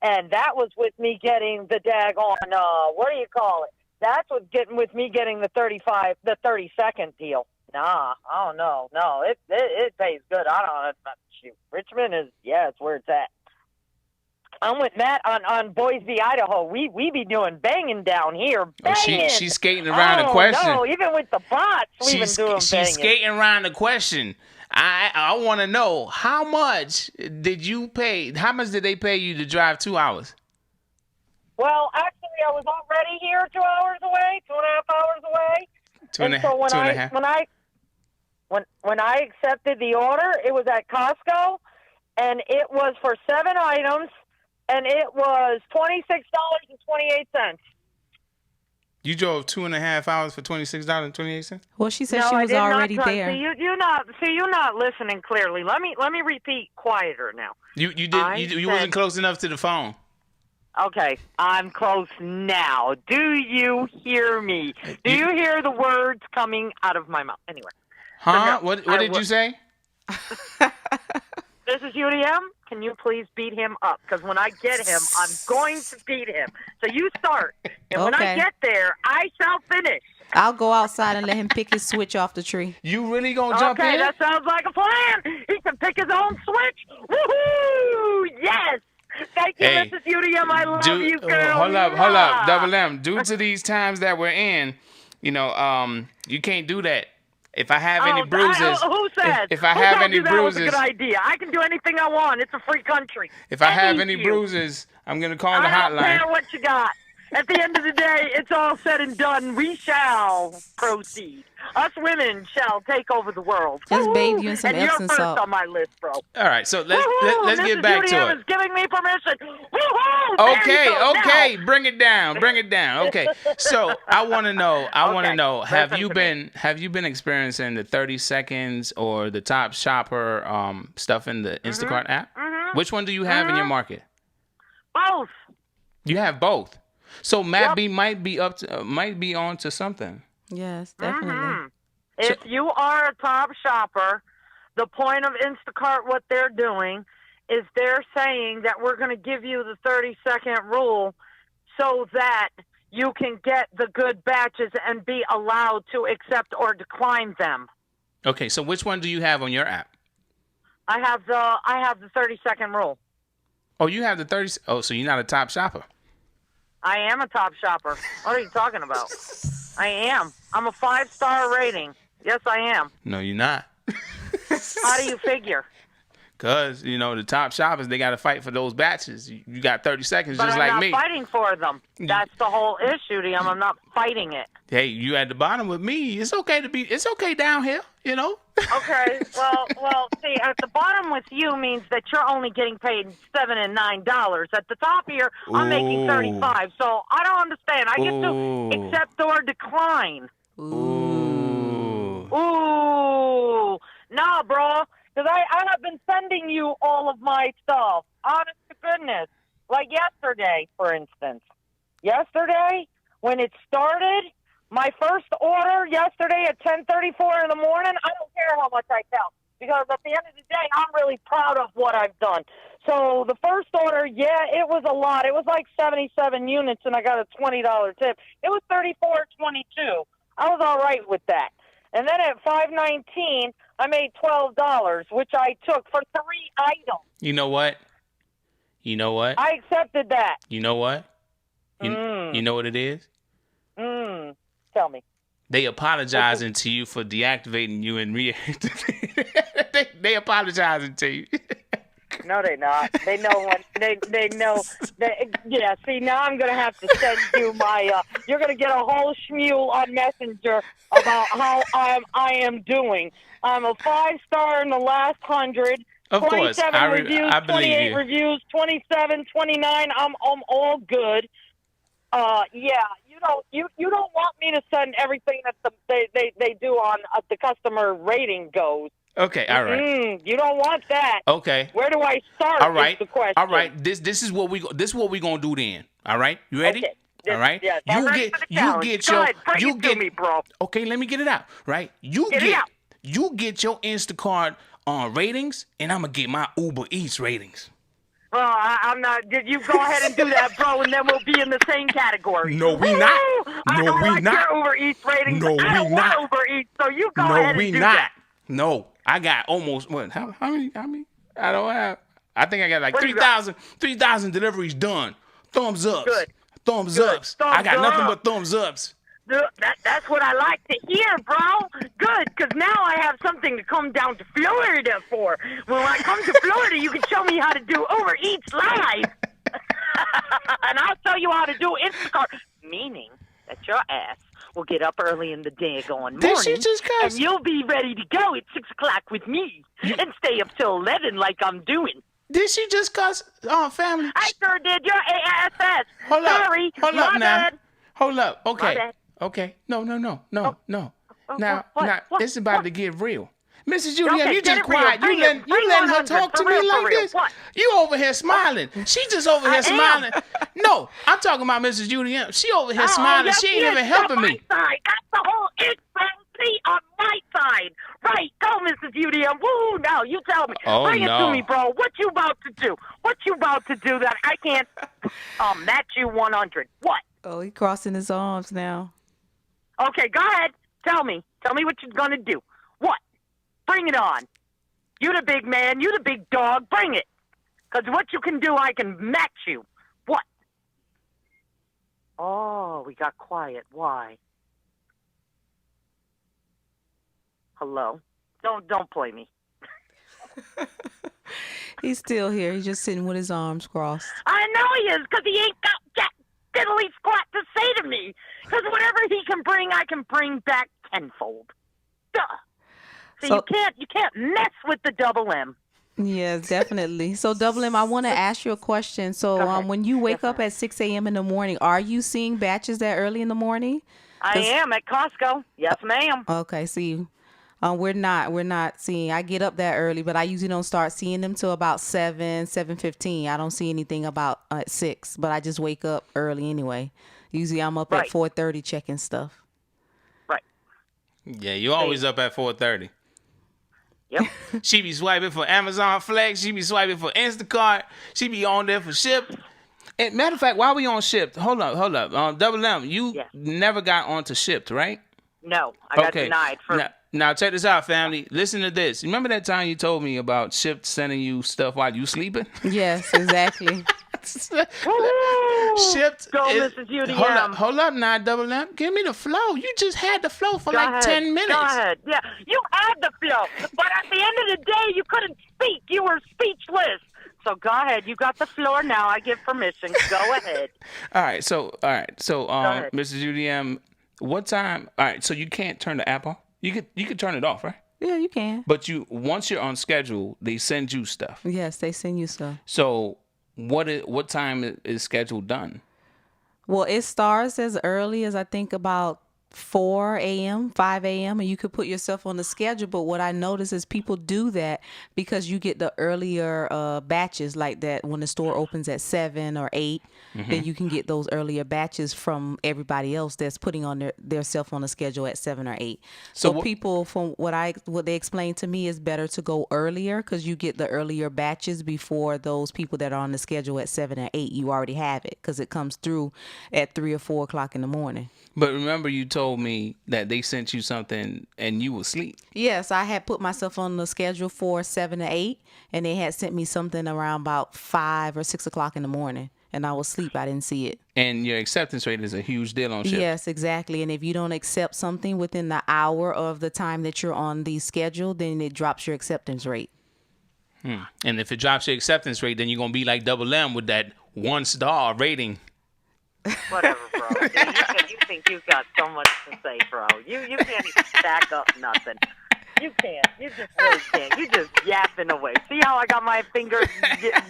[SPEAKER 4] and that was with me getting the daggone, what do you call it? That's what with me getting the 30-second deal. Nah, I don't know. No, it pays good. I don't know. Shoot, Richmond it's where it's at. I'm with Matt on Boise, Idaho. We be doing banging down here. Banging.
[SPEAKER 1] She's skating around the question.
[SPEAKER 4] No, even with the bots, we've been doing
[SPEAKER 1] She's
[SPEAKER 4] banging.
[SPEAKER 1] skating around the question. I want to know, how much did you pay? How much did they pay you to drive 2 hours?
[SPEAKER 4] Well, actually, I was already here 2 hours away, 2.5 hours away.
[SPEAKER 1] Two and a half.
[SPEAKER 4] When I accepted the order, it was at Costco, and it was for 7 items, and it was $26.28.
[SPEAKER 1] You drove 2.5 hours for $26.28?
[SPEAKER 2] Well, she said
[SPEAKER 4] No,
[SPEAKER 2] she
[SPEAKER 4] I
[SPEAKER 2] was
[SPEAKER 4] did not
[SPEAKER 2] already
[SPEAKER 4] try-
[SPEAKER 2] there.
[SPEAKER 4] you're not listening clearly. Let me repeat quieter now.
[SPEAKER 1] You wasn't close enough to the phone.
[SPEAKER 4] Okay, I'm close now. Do you hear me? Do you hear the words coming out of my mouth? Anyway.
[SPEAKER 1] Huh?
[SPEAKER 4] So, no,
[SPEAKER 1] What
[SPEAKER 4] I
[SPEAKER 1] did you say?
[SPEAKER 4] This is UDM. Can you please beat him up? Because when I get him, I'm going to beat him. So you start. And when I
[SPEAKER 2] Okay.
[SPEAKER 4] get there, I shall finish.
[SPEAKER 2] I'll go outside and let him pick his switch off the tree.
[SPEAKER 1] You really gonna jump
[SPEAKER 4] Okay,
[SPEAKER 1] in?
[SPEAKER 4] that sounds like a plan. He can pick his own switch. Woohoo! Yes! Thank you,
[SPEAKER 1] Hey,
[SPEAKER 4] Mrs. UDM. I love you, girl.
[SPEAKER 1] Hold up,
[SPEAKER 4] Mwah.
[SPEAKER 1] Double M. Due to these times that we're in, you can't do that. If I have any bruises,
[SPEAKER 4] who said?
[SPEAKER 1] if I
[SPEAKER 4] Who
[SPEAKER 1] have
[SPEAKER 4] told
[SPEAKER 1] any
[SPEAKER 4] you that was a
[SPEAKER 1] bruises,
[SPEAKER 4] good idea? I can do anything I want. It's a free country.
[SPEAKER 1] if I have
[SPEAKER 4] Thank
[SPEAKER 1] any
[SPEAKER 4] you.
[SPEAKER 1] bruises, I'm gonna call the
[SPEAKER 4] I don't
[SPEAKER 1] hotline.
[SPEAKER 4] care what you got. At the end of the day, it's all said and done. We shall proceed. Us women shall take over the world.
[SPEAKER 2] Just bathe
[SPEAKER 4] Woo-hoo!
[SPEAKER 2] you in some
[SPEAKER 4] and you're
[SPEAKER 2] Epsom
[SPEAKER 4] first
[SPEAKER 2] salt.
[SPEAKER 4] on my list, bro.
[SPEAKER 1] All right, so let's
[SPEAKER 4] Woo-hoo!
[SPEAKER 1] get
[SPEAKER 4] Mrs.
[SPEAKER 1] back to
[SPEAKER 4] UDM
[SPEAKER 1] it.
[SPEAKER 4] is giving me permission. Woo-hoo! There you go.
[SPEAKER 1] Okay,
[SPEAKER 4] Now.
[SPEAKER 1] bring it down. Okay, so I want to know.
[SPEAKER 4] Okay,
[SPEAKER 1] Have
[SPEAKER 4] listen
[SPEAKER 1] you
[SPEAKER 4] to
[SPEAKER 1] been experiencing the 30 seconds or the top shopper stuff in the Instacart app? Which one do you have in your market?
[SPEAKER 4] Both.
[SPEAKER 1] You have both. So Matt
[SPEAKER 4] Yep.
[SPEAKER 1] B might be on to something.
[SPEAKER 2] Yes, definitely.
[SPEAKER 4] If you are a top shopper, the point of Instacart, what they're doing is they're saying that we're going to give you the 30-second rule so that you can get the good batches and be allowed to accept or decline them.
[SPEAKER 1] Okay, so which one do you have on your app?
[SPEAKER 4] I have the 30-second rule.
[SPEAKER 1] Oh, you have the 30. Oh, so you're not a top shopper.
[SPEAKER 4] I am a top shopper. What are you talking about? I am. I'm a 5-star rating. Yes, I am.
[SPEAKER 1] No, you're not.
[SPEAKER 4] How do you figure?
[SPEAKER 1] Because, the top shoppers, they got to fight for those batches. You got 30 seconds
[SPEAKER 4] But
[SPEAKER 1] just
[SPEAKER 4] I'm
[SPEAKER 1] like
[SPEAKER 4] not
[SPEAKER 1] me.
[SPEAKER 4] fighting for them. That's the whole issue, DM. I'm not fighting it.
[SPEAKER 1] Hey, you at the bottom with me. It's okay down here,
[SPEAKER 4] Okay, well, see, at the bottom with you means that you're only getting paid $7 and $9. At the top here, I'm making
[SPEAKER 1] Ooh.
[SPEAKER 4] $35. So I don't understand. I get
[SPEAKER 1] Ooh.
[SPEAKER 4] to accept or decline.
[SPEAKER 1] Ooh.
[SPEAKER 4] Ooh, nah, bro, because I have been sending you all of my stuff. Honest to goodness, like yesterday, for instance. Yesterday, when it started. My first order yesterday at 10:34 in the morning, I don't care how much I sell because at the end of the day, I'm really proud of what I've done. So the first order, yeah, it was a lot. It was like 77 units, and I got a $20 tip. It was $34.22. I was all right with that. And then at 5:19, I made $12, which I took for 3 items.
[SPEAKER 1] You know what?
[SPEAKER 4] I accepted that.
[SPEAKER 1] You know what? You know what it is?
[SPEAKER 4] Tell me.
[SPEAKER 1] They apologizing to you for deactivating you and reactivating. they apologizing to you.
[SPEAKER 4] No, they're not. They know when they know. Yeah. See, now I'm gonna have to send you my. You're gonna get a whole schmeal on Messenger about how I am doing. I'm a 5-star in the last 100.
[SPEAKER 1] Of course,
[SPEAKER 4] 27 reviews,
[SPEAKER 1] I believe
[SPEAKER 4] 28
[SPEAKER 1] you.
[SPEAKER 4] reviews, 27, 29. I'm all good. Yeah. you don't want me to send everything that they do on the customer rating goes.
[SPEAKER 1] Okay, all right.
[SPEAKER 4] You don't want that.
[SPEAKER 1] Okay.
[SPEAKER 4] Where do I start?
[SPEAKER 1] All right.
[SPEAKER 4] Is the question.
[SPEAKER 1] All right. This is what we gonna do then. All right. You ready?
[SPEAKER 4] Okay.
[SPEAKER 1] All right.
[SPEAKER 4] Yes,
[SPEAKER 1] You
[SPEAKER 4] I'm ready
[SPEAKER 1] get
[SPEAKER 4] for the
[SPEAKER 1] you
[SPEAKER 4] challenge.
[SPEAKER 1] get
[SPEAKER 4] Go
[SPEAKER 1] your
[SPEAKER 4] ahead, bring
[SPEAKER 1] you
[SPEAKER 4] it
[SPEAKER 1] get
[SPEAKER 4] to me, bro.
[SPEAKER 1] Okay, let me get it out. Right. You
[SPEAKER 4] Get it out.
[SPEAKER 1] you get your Instacart ratings, and I'm gonna get my Uber Eats ratings.
[SPEAKER 4] Well, I'm not. You go ahead and do that, bro, and then we'll be in the same category.
[SPEAKER 1] No, we not.
[SPEAKER 4] I
[SPEAKER 1] No,
[SPEAKER 4] don't
[SPEAKER 1] we
[SPEAKER 4] like
[SPEAKER 1] not.
[SPEAKER 4] your Uber Eats ratings.
[SPEAKER 1] No,
[SPEAKER 4] I don't
[SPEAKER 1] we not.
[SPEAKER 4] want Uber Eats, so you go
[SPEAKER 1] No,
[SPEAKER 4] ahead and
[SPEAKER 1] we
[SPEAKER 4] do
[SPEAKER 1] not.
[SPEAKER 4] that.
[SPEAKER 1] No, I got almost what? How many? I don't have. I think I got like
[SPEAKER 4] What do you got?
[SPEAKER 1] 3,000 deliveries done. Thumbs ups.
[SPEAKER 4] Good.
[SPEAKER 1] Thumbs
[SPEAKER 4] Good.
[SPEAKER 1] ups.
[SPEAKER 4] Thumbs
[SPEAKER 1] I got nothing
[SPEAKER 4] up.
[SPEAKER 1] but thumbs ups.
[SPEAKER 4] That's what I like to hear, bro. Good, because now I have something to come down to Florida for. When I come to Florida, you can show me how to do Uber Eats live. And I'll show you how to do Instacart, meaning that your ass will get up early in the day going
[SPEAKER 1] Did
[SPEAKER 4] morning,
[SPEAKER 1] she just cuss?
[SPEAKER 4] and you'll be ready to go at 6 o'clock with me and stay up till 11 like I'm doing.
[SPEAKER 1] Did she just cuss? Family.
[SPEAKER 4] I sure did. Your ASS.
[SPEAKER 1] Hold up.
[SPEAKER 4] Sorry.
[SPEAKER 1] Hold
[SPEAKER 4] my
[SPEAKER 1] up now.
[SPEAKER 4] bad.
[SPEAKER 1] Hold up. Okay.
[SPEAKER 4] bad.
[SPEAKER 1] Okay. No. Now,
[SPEAKER 4] what?
[SPEAKER 1] it's about to get real. Mrs.
[SPEAKER 4] Okay,
[SPEAKER 1] Julian, you
[SPEAKER 4] get
[SPEAKER 1] just
[SPEAKER 4] it real.
[SPEAKER 1] quiet.
[SPEAKER 4] Bring
[SPEAKER 1] You
[SPEAKER 4] it. Bring
[SPEAKER 1] letting her
[SPEAKER 4] 100.
[SPEAKER 1] talk to
[SPEAKER 4] For
[SPEAKER 1] me
[SPEAKER 4] real,
[SPEAKER 1] like
[SPEAKER 4] for real.
[SPEAKER 1] this?
[SPEAKER 4] What?
[SPEAKER 1] You over here smiling. She just over here
[SPEAKER 4] I am.
[SPEAKER 1] smiling. No, I'm talking about Mrs. Julian. She over here smiling.
[SPEAKER 4] yes,
[SPEAKER 1] She ain't
[SPEAKER 4] yes,
[SPEAKER 1] even helping
[SPEAKER 4] on
[SPEAKER 1] me.
[SPEAKER 4] my side. That's the whole see on my side. Right, go, Mrs. UDM. Woo, now you tell me.
[SPEAKER 1] Oh,
[SPEAKER 4] Bring it
[SPEAKER 1] no.
[SPEAKER 4] to me, bro. What you about to do? What you about to do that I can't match you 100? What?
[SPEAKER 2] Oh, he crossing his arms now.
[SPEAKER 4] Okay, go ahead. Tell me. Tell me what you're going to do. What? Bring it on. You the big man. You the big dog. Bring it. Because what you can do, I can match you. What? Oh, we got quiet. Why? Hello? Don't play me.
[SPEAKER 2] He's still here. He's just sitting with his arms crossed.
[SPEAKER 4] I know he is, because he ain't got jack diddly squat to say to me. Because whatever he can bring, I can bring back tenfold. Duh. See,
[SPEAKER 2] So-
[SPEAKER 4] you can't mess with the double M.
[SPEAKER 2] Yes, definitely. So, Double M, I want to ask you a question. So,
[SPEAKER 4] Go ahead.
[SPEAKER 2] when you wake
[SPEAKER 4] Yes,
[SPEAKER 2] up
[SPEAKER 4] ma'am.
[SPEAKER 2] at 6 a.m. in the morning, are you seeing batches that early in the morning?
[SPEAKER 4] I am at Costco. Yes, ma'am.
[SPEAKER 2] Okay, see, we're not seeing. I get up that early, but I usually don't start seeing them till about 7:15. I don't see anything about at 6, but I just wake up early anyway. Usually, I'm up at
[SPEAKER 4] Right.
[SPEAKER 2] 4:30 checking stuff.
[SPEAKER 4] Right.
[SPEAKER 1] Yeah, you always up at 4:30.
[SPEAKER 4] Yep.
[SPEAKER 1] She be swiping for Amazon Flex. She be swiping for Instacart. She be on there for Shipt. And matter of fact, while we on Shipt, hold up. Double M, you
[SPEAKER 4] Yeah.
[SPEAKER 1] never got onto Shipt, right?
[SPEAKER 4] No, I got denied for.
[SPEAKER 1] Now check this out, family. Listen to this. Remember that time you told me about Shipt sending you stuff while you sleeping?
[SPEAKER 2] Yes, exactly.
[SPEAKER 4] Woo!
[SPEAKER 1] Shipt.
[SPEAKER 4] Go,
[SPEAKER 1] is-
[SPEAKER 4] Mrs. UDM.
[SPEAKER 1] Hold up now, Double M. Give me the flow. You just had the flow for
[SPEAKER 4] Go
[SPEAKER 1] like
[SPEAKER 4] ahead.
[SPEAKER 1] 10 minutes.
[SPEAKER 4] Go ahead. Yeah, you had the flow, but at the end of the day, you couldn't speak. You were speechless. So go ahead. You got the floor now. I give permission. Go ahead.
[SPEAKER 1] All right. So
[SPEAKER 4] ahead.
[SPEAKER 1] Mrs. UDM, what time? All right. So you can't turn the app on. You could turn it off, right?
[SPEAKER 2] Yeah, you can.
[SPEAKER 1] But once you're on schedule, they send you stuff.
[SPEAKER 2] Yes, they send you stuff.
[SPEAKER 1] So what time is schedule done?
[SPEAKER 2] Well, it starts as early as I think about 4 a.m., 5 a.m., and you could put yourself on the schedule. But what I notice is people do that because you get the earlier batches like that when the store opens at 7 or 8. Then you can get those earlier batches from everybody else that's putting on their self on the schedule at 7 or 8. So people, from what they explained to me, is better to go earlier because you get the earlier batches before those people that are on the schedule at 7 or 8. You already have it because it comes through at 3 or 4 o'clock in the morning.
[SPEAKER 1] But remember, you told me that they sent you something and you were asleep.
[SPEAKER 2] Yes, I had put myself on the schedule for 7 to 8, and they had sent me something around about 5 or 6 o'clock in the morning, and I was asleep. I didn't see it.
[SPEAKER 1] And your acceptance rate is a huge deal on Shipt.
[SPEAKER 2] Yes, exactly. And if you don't accept something within the hour of the time that you're on the schedule, then it drops your acceptance rate.
[SPEAKER 1] And if it drops your acceptance rate, then you're going to be like Double M with that 1-star rating.
[SPEAKER 4] Whatever, bro. You think you got so much to say, bro. You can't even stack up nothing. You can't. You just really can't. You just yapping away. See how I got my fingers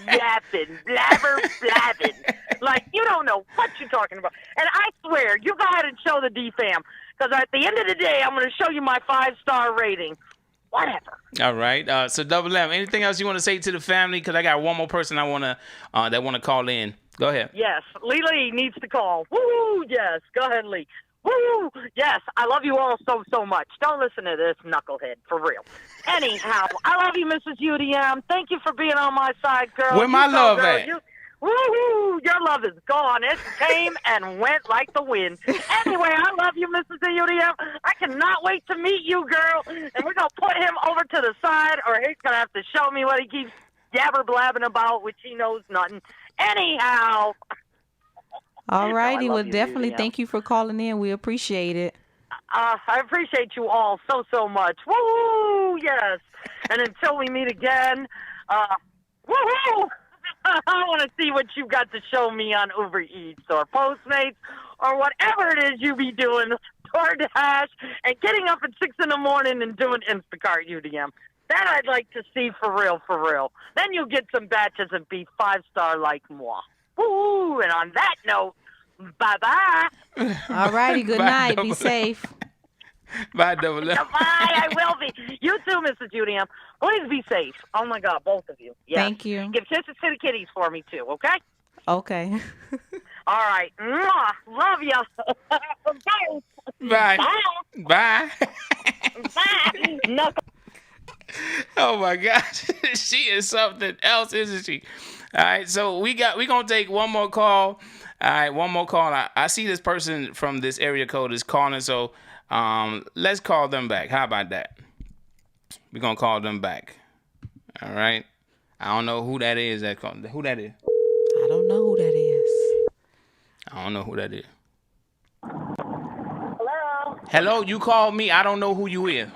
[SPEAKER 4] yapping, blabbing. Like, you don't know what you're talking about. And I swear, you go ahead and show the DFAM. Because at the end of the day, I'm going to show you my 5-star rating. Whatever.
[SPEAKER 1] All right. So Double M, anything else you want to say to the family? Because I got one more person I want to that want to call in. Go ahead.
[SPEAKER 4] Yes, Lee needs to call. Woo! Yes, go ahead, Lee. Woo! Yes, I love you all so much. Don't listen to this knucklehead, for real. Anyhow, I love you, Mrs. UDM. Thank you for being on my side, girl.
[SPEAKER 1] Where my love at?
[SPEAKER 4] Woo! Your love is gone. It came and went like the wind. Anyway, I love you, Mrs. UDM. I cannot wait to meet you, girl. And we're going to put him over to the side, or he's going to have to show me what he keeps yabber-blabbing about, which he knows nothing. Anyhow.
[SPEAKER 2] All righty. Well,
[SPEAKER 4] you,
[SPEAKER 2] definitely
[SPEAKER 4] UDM.
[SPEAKER 2] thank you for calling in. We appreciate it.
[SPEAKER 4] I appreciate you all so much. Woo! Yes. And until we meet again, woo! I want to see what you got to show me on Uber Eats or Postmates or whatever it is you be doing, DoorDash, and getting up at 6 in the morning and doing Instacart, UDM. That I'd like to see for real. Then you'll get some batches and be 5-star like moi. Woo! And on that note, bye-bye.
[SPEAKER 2] All righty. Good night. Be safe.
[SPEAKER 1] Bye, Double M.
[SPEAKER 4] Bye, I will be. You too, Mrs. UDM. Please be safe. Oh, my God, both of you. Yes.
[SPEAKER 2] Thank you.
[SPEAKER 4] Give kisses to the kitties for me, too, okay?
[SPEAKER 2] Okay.
[SPEAKER 4] All right. Mwah. Love you. Bye.
[SPEAKER 1] Bye. Bye.
[SPEAKER 4] Bye. Knuckle.
[SPEAKER 1] Oh my gosh, she is something else, isn't she? All right, so we're gonna take one more call. All right, one more call. I see this person from this area code is calling, so let's call them back. How about that? We're gonna call them back. All right. I don't know who that is. Who that is?
[SPEAKER 2] I don't know who that is.
[SPEAKER 1] I don't know who that is.
[SPEAKER 4] Hello.
[SPEAKER 1] Hello, you called me. I don't know who you is.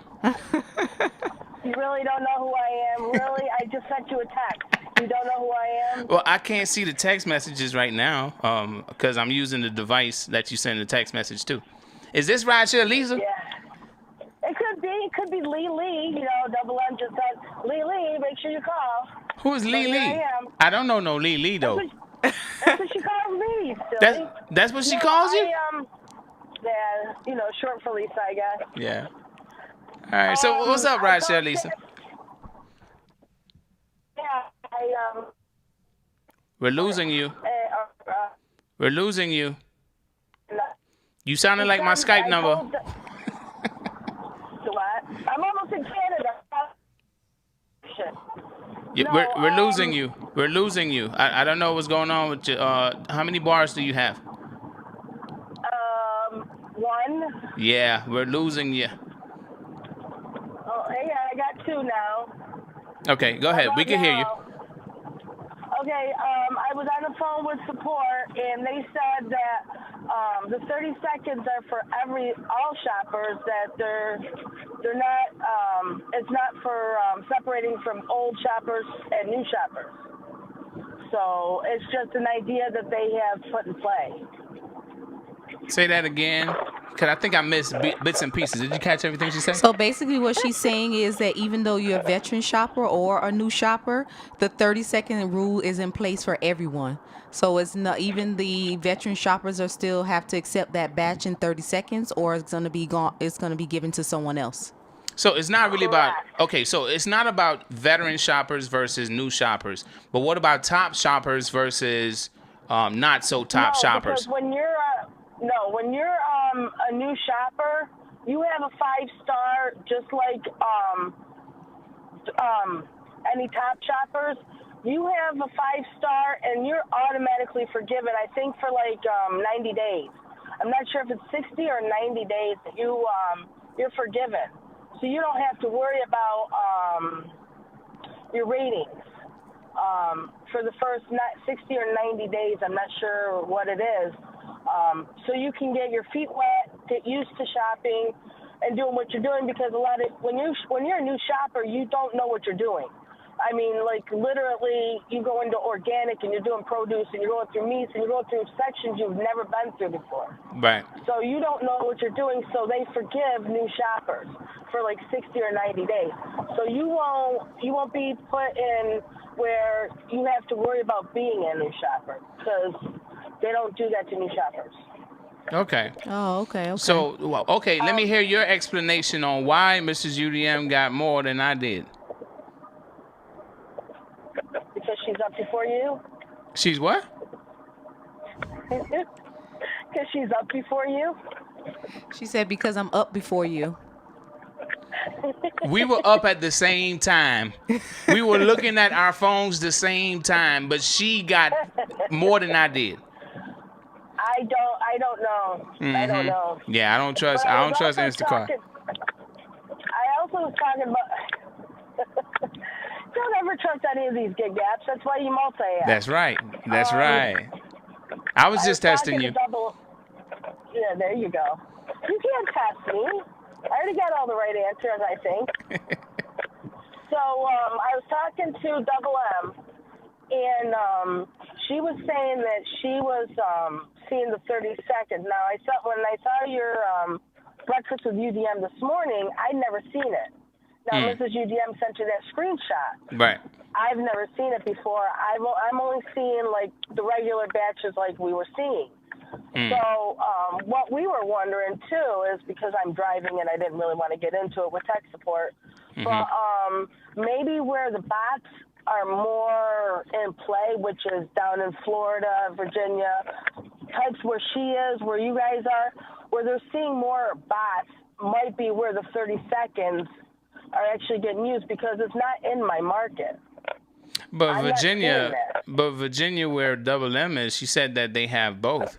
[SPEAKER 5] You really don't know who I am? Really? I just sent you a text. You don't know who I am?
[SPEAKER 1] Well, I can't see the text messages right now because I'm using the device that you send the text message to. Is this right here, Lisa?
[SPEAKER 5] Yeah. It could be. It could be Lee. You know, Double M just said, Lee, make sure you call.
[SPEAKER 1] Who is Lee?
[SPEAKER 5] Here I am.
[SPEAKER 1] I don't know no Lee though.
[SPEAKER 5] That's what she calls me, silly.
[SPEAKER 1] That's what she calls you?
[SPEAKER 5] Yeah, you know, short for Lisa, I guess.
[SPEAKER 1] Yeah. All right. So what's up, right here, Lisa?
[SPEAKER 5] Yeah,
[SPEAKER 1] We're losing you. We're losing you. You sounded like my Skype number.
[SPEAKER 5] What? I'm almost in Canada.
[SPEAKER 1] Yeah, we're losing you. We're losing you. I don't know what's going on with you. How many bars do you have?
[SPEAKER 5] 1.
[SPEAKER 1] Yeah, we're losing you.
[SPEAKER 5] Oh, yeah, I got 2 now.
[SPEAKER 1] Okay, go ahead. We can hear you.
[SPEAKER 5] Okay, I was on the phone with support, and they said that the 30 seconds are for all shoppers. That they're not. It's not for separating from old shoppers and new shoppers. So it's just an idea that they have put in play.
[SPEAKER 1] Say that again, because I think I missed bits and pieces. Did you catch everything she said?
[SPEAKER 2] So basically what she's saying is that even though you're a veteran shopper or a new shopper, the 30-second rule is in place for everyone. So it's not even the veteran shoppers are still have to accept that batch in 30 seconds, or it's going to be gone. It's going to be given to someone else.
[SPEAKER 1] So it's not really about, okay, so it's not about veteran shoppers versus new shoppers, but what about top shoppers versus not so top shoppers?
[SPEAKER 5] Because when you're a new shopper, you have a 5-star, just like any top shoppers. You have a 5-star, and you're automatically forgiven. I think for like 90 days. I'm not sure if it's 60 or 90 days that you're forgiven. So you don't have to worry about your ratings for the first 60 or 90 days. I'm not sure what it is. So you can get your feet wet, get used to shopping, and doing what you're doing, because when you're a new shopper, you don't know what you're doing. I mean, like, literally, you go into organic and you're doing produce and you're going through meats and you're going through sections you've never been through before.
[SPEAKER 1] Right.
[SPEAKER 5] So you don't know what you're doing, so they forgive new shoppers for like 60 or 90 days. So you won't be put in where you have to worry about being a new shopper, because they don't do that to new shoppers.
[SPEAKER 1] Okay.
[SPEAKER 2] Oh, okay.
[SPEAKER 1] So, well, okay, let me hear your explanation on why Mrs. UDM got more than I did.
[SPEAKER 5] Because she's up before you?
[SPEAKER 1] She's what?
[SPEAKER 5] Because she's up before you?
[SPEAKER 2] She said, because I'm up before you.
[SPEAKER 1] We were up at the same time. We were looking at our phones the same time, but she got more than I did.
[SPEAKER 5] I don't know. I don't know.
[SPEAKER 1] Yeah, I don't trust Instacart.
[SPEAKER 5] I also was talking about don't ever trust any of these gig apps. That's why you multi-app.
[SPEAKER 1] That's right. That's right. I was just testing you.
[SPEAKER 5] Yeah, there you go. You can't test me. I already got all the right answers, I think. So I was talking to Double M, and she was saying that she was seeing the 30 seconds. Now, when I saw your breakfast with UDM this morning, I'd never seen it. Now, Mrs. UDM sent you that screenshot.
[SPEAKER 1] Right.
[SPEAKER 5] I've never seen it before. I'm only seeing, like, the regular batches like we were seeing. So what we were wondering, too, is because I'm driving and I didn't really want to get into it with tech support, but maybe where the bots are more in play, which is down in Florida, Virginia, types where she is, where you guys are, where they're seeing more bots, might be where the 30 seconds are actually getting used, because it's not in my market.
[SPEAKER 1] But Virginia, where Double M is, she said that they have both.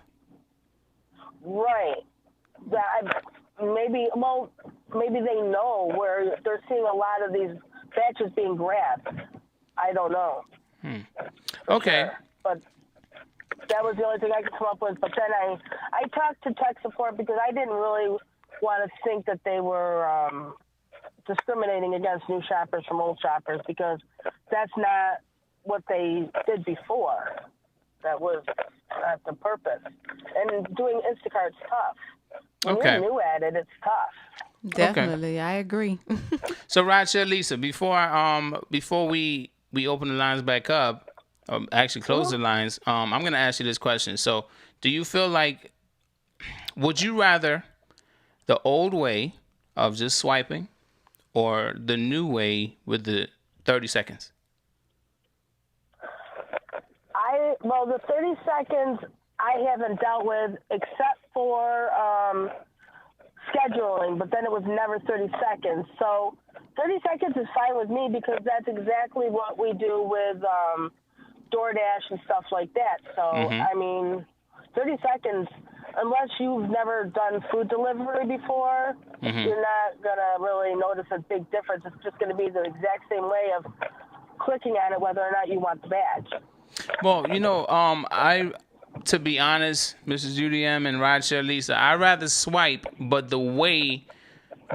[SPEAKER 5] Right. Maybe they know where they're seeing a lot of these batches being grabbed. I don't know.
[SPEAKER 1] Okay.
[SPEAKER 5] Sure. But that was the only thing I could come up with. But then I talked to tech support because I didn't really want to think that they were discriminating against new shoppers from old shoppers, because that's not what they did before. That was not the purpose. And doing Instacart's tough. When you're new at it, it's tough.
[SPEAKER 2] Definitely, I agree.
[SPEAKER 1] So, Rochelle, Lisa, before we open the lines back up, actually close the lines, I'm going to ask you this question. So, do you feel like, would you rather the old way of just swiping or the new way with the 30 seconds?
[SPEAKER 5] Well, the 30 seconds I haven't dealt with except for scheduling, but then it was never 30 seconds. So 30 seconds is fine with me, because that's exactly what we do with DoorDash and stuff like that. So, I mean, 30 seconds, unless you've never done food delivery before, you're not going to really notice a big difference. It's just going to be the exact same way of clicking on it, whether or not you want the badge.
[SPEAKER 1] Well, to be honest, Mrs. UDM and Rochelle, Lisa, I'd rather swipe, but the way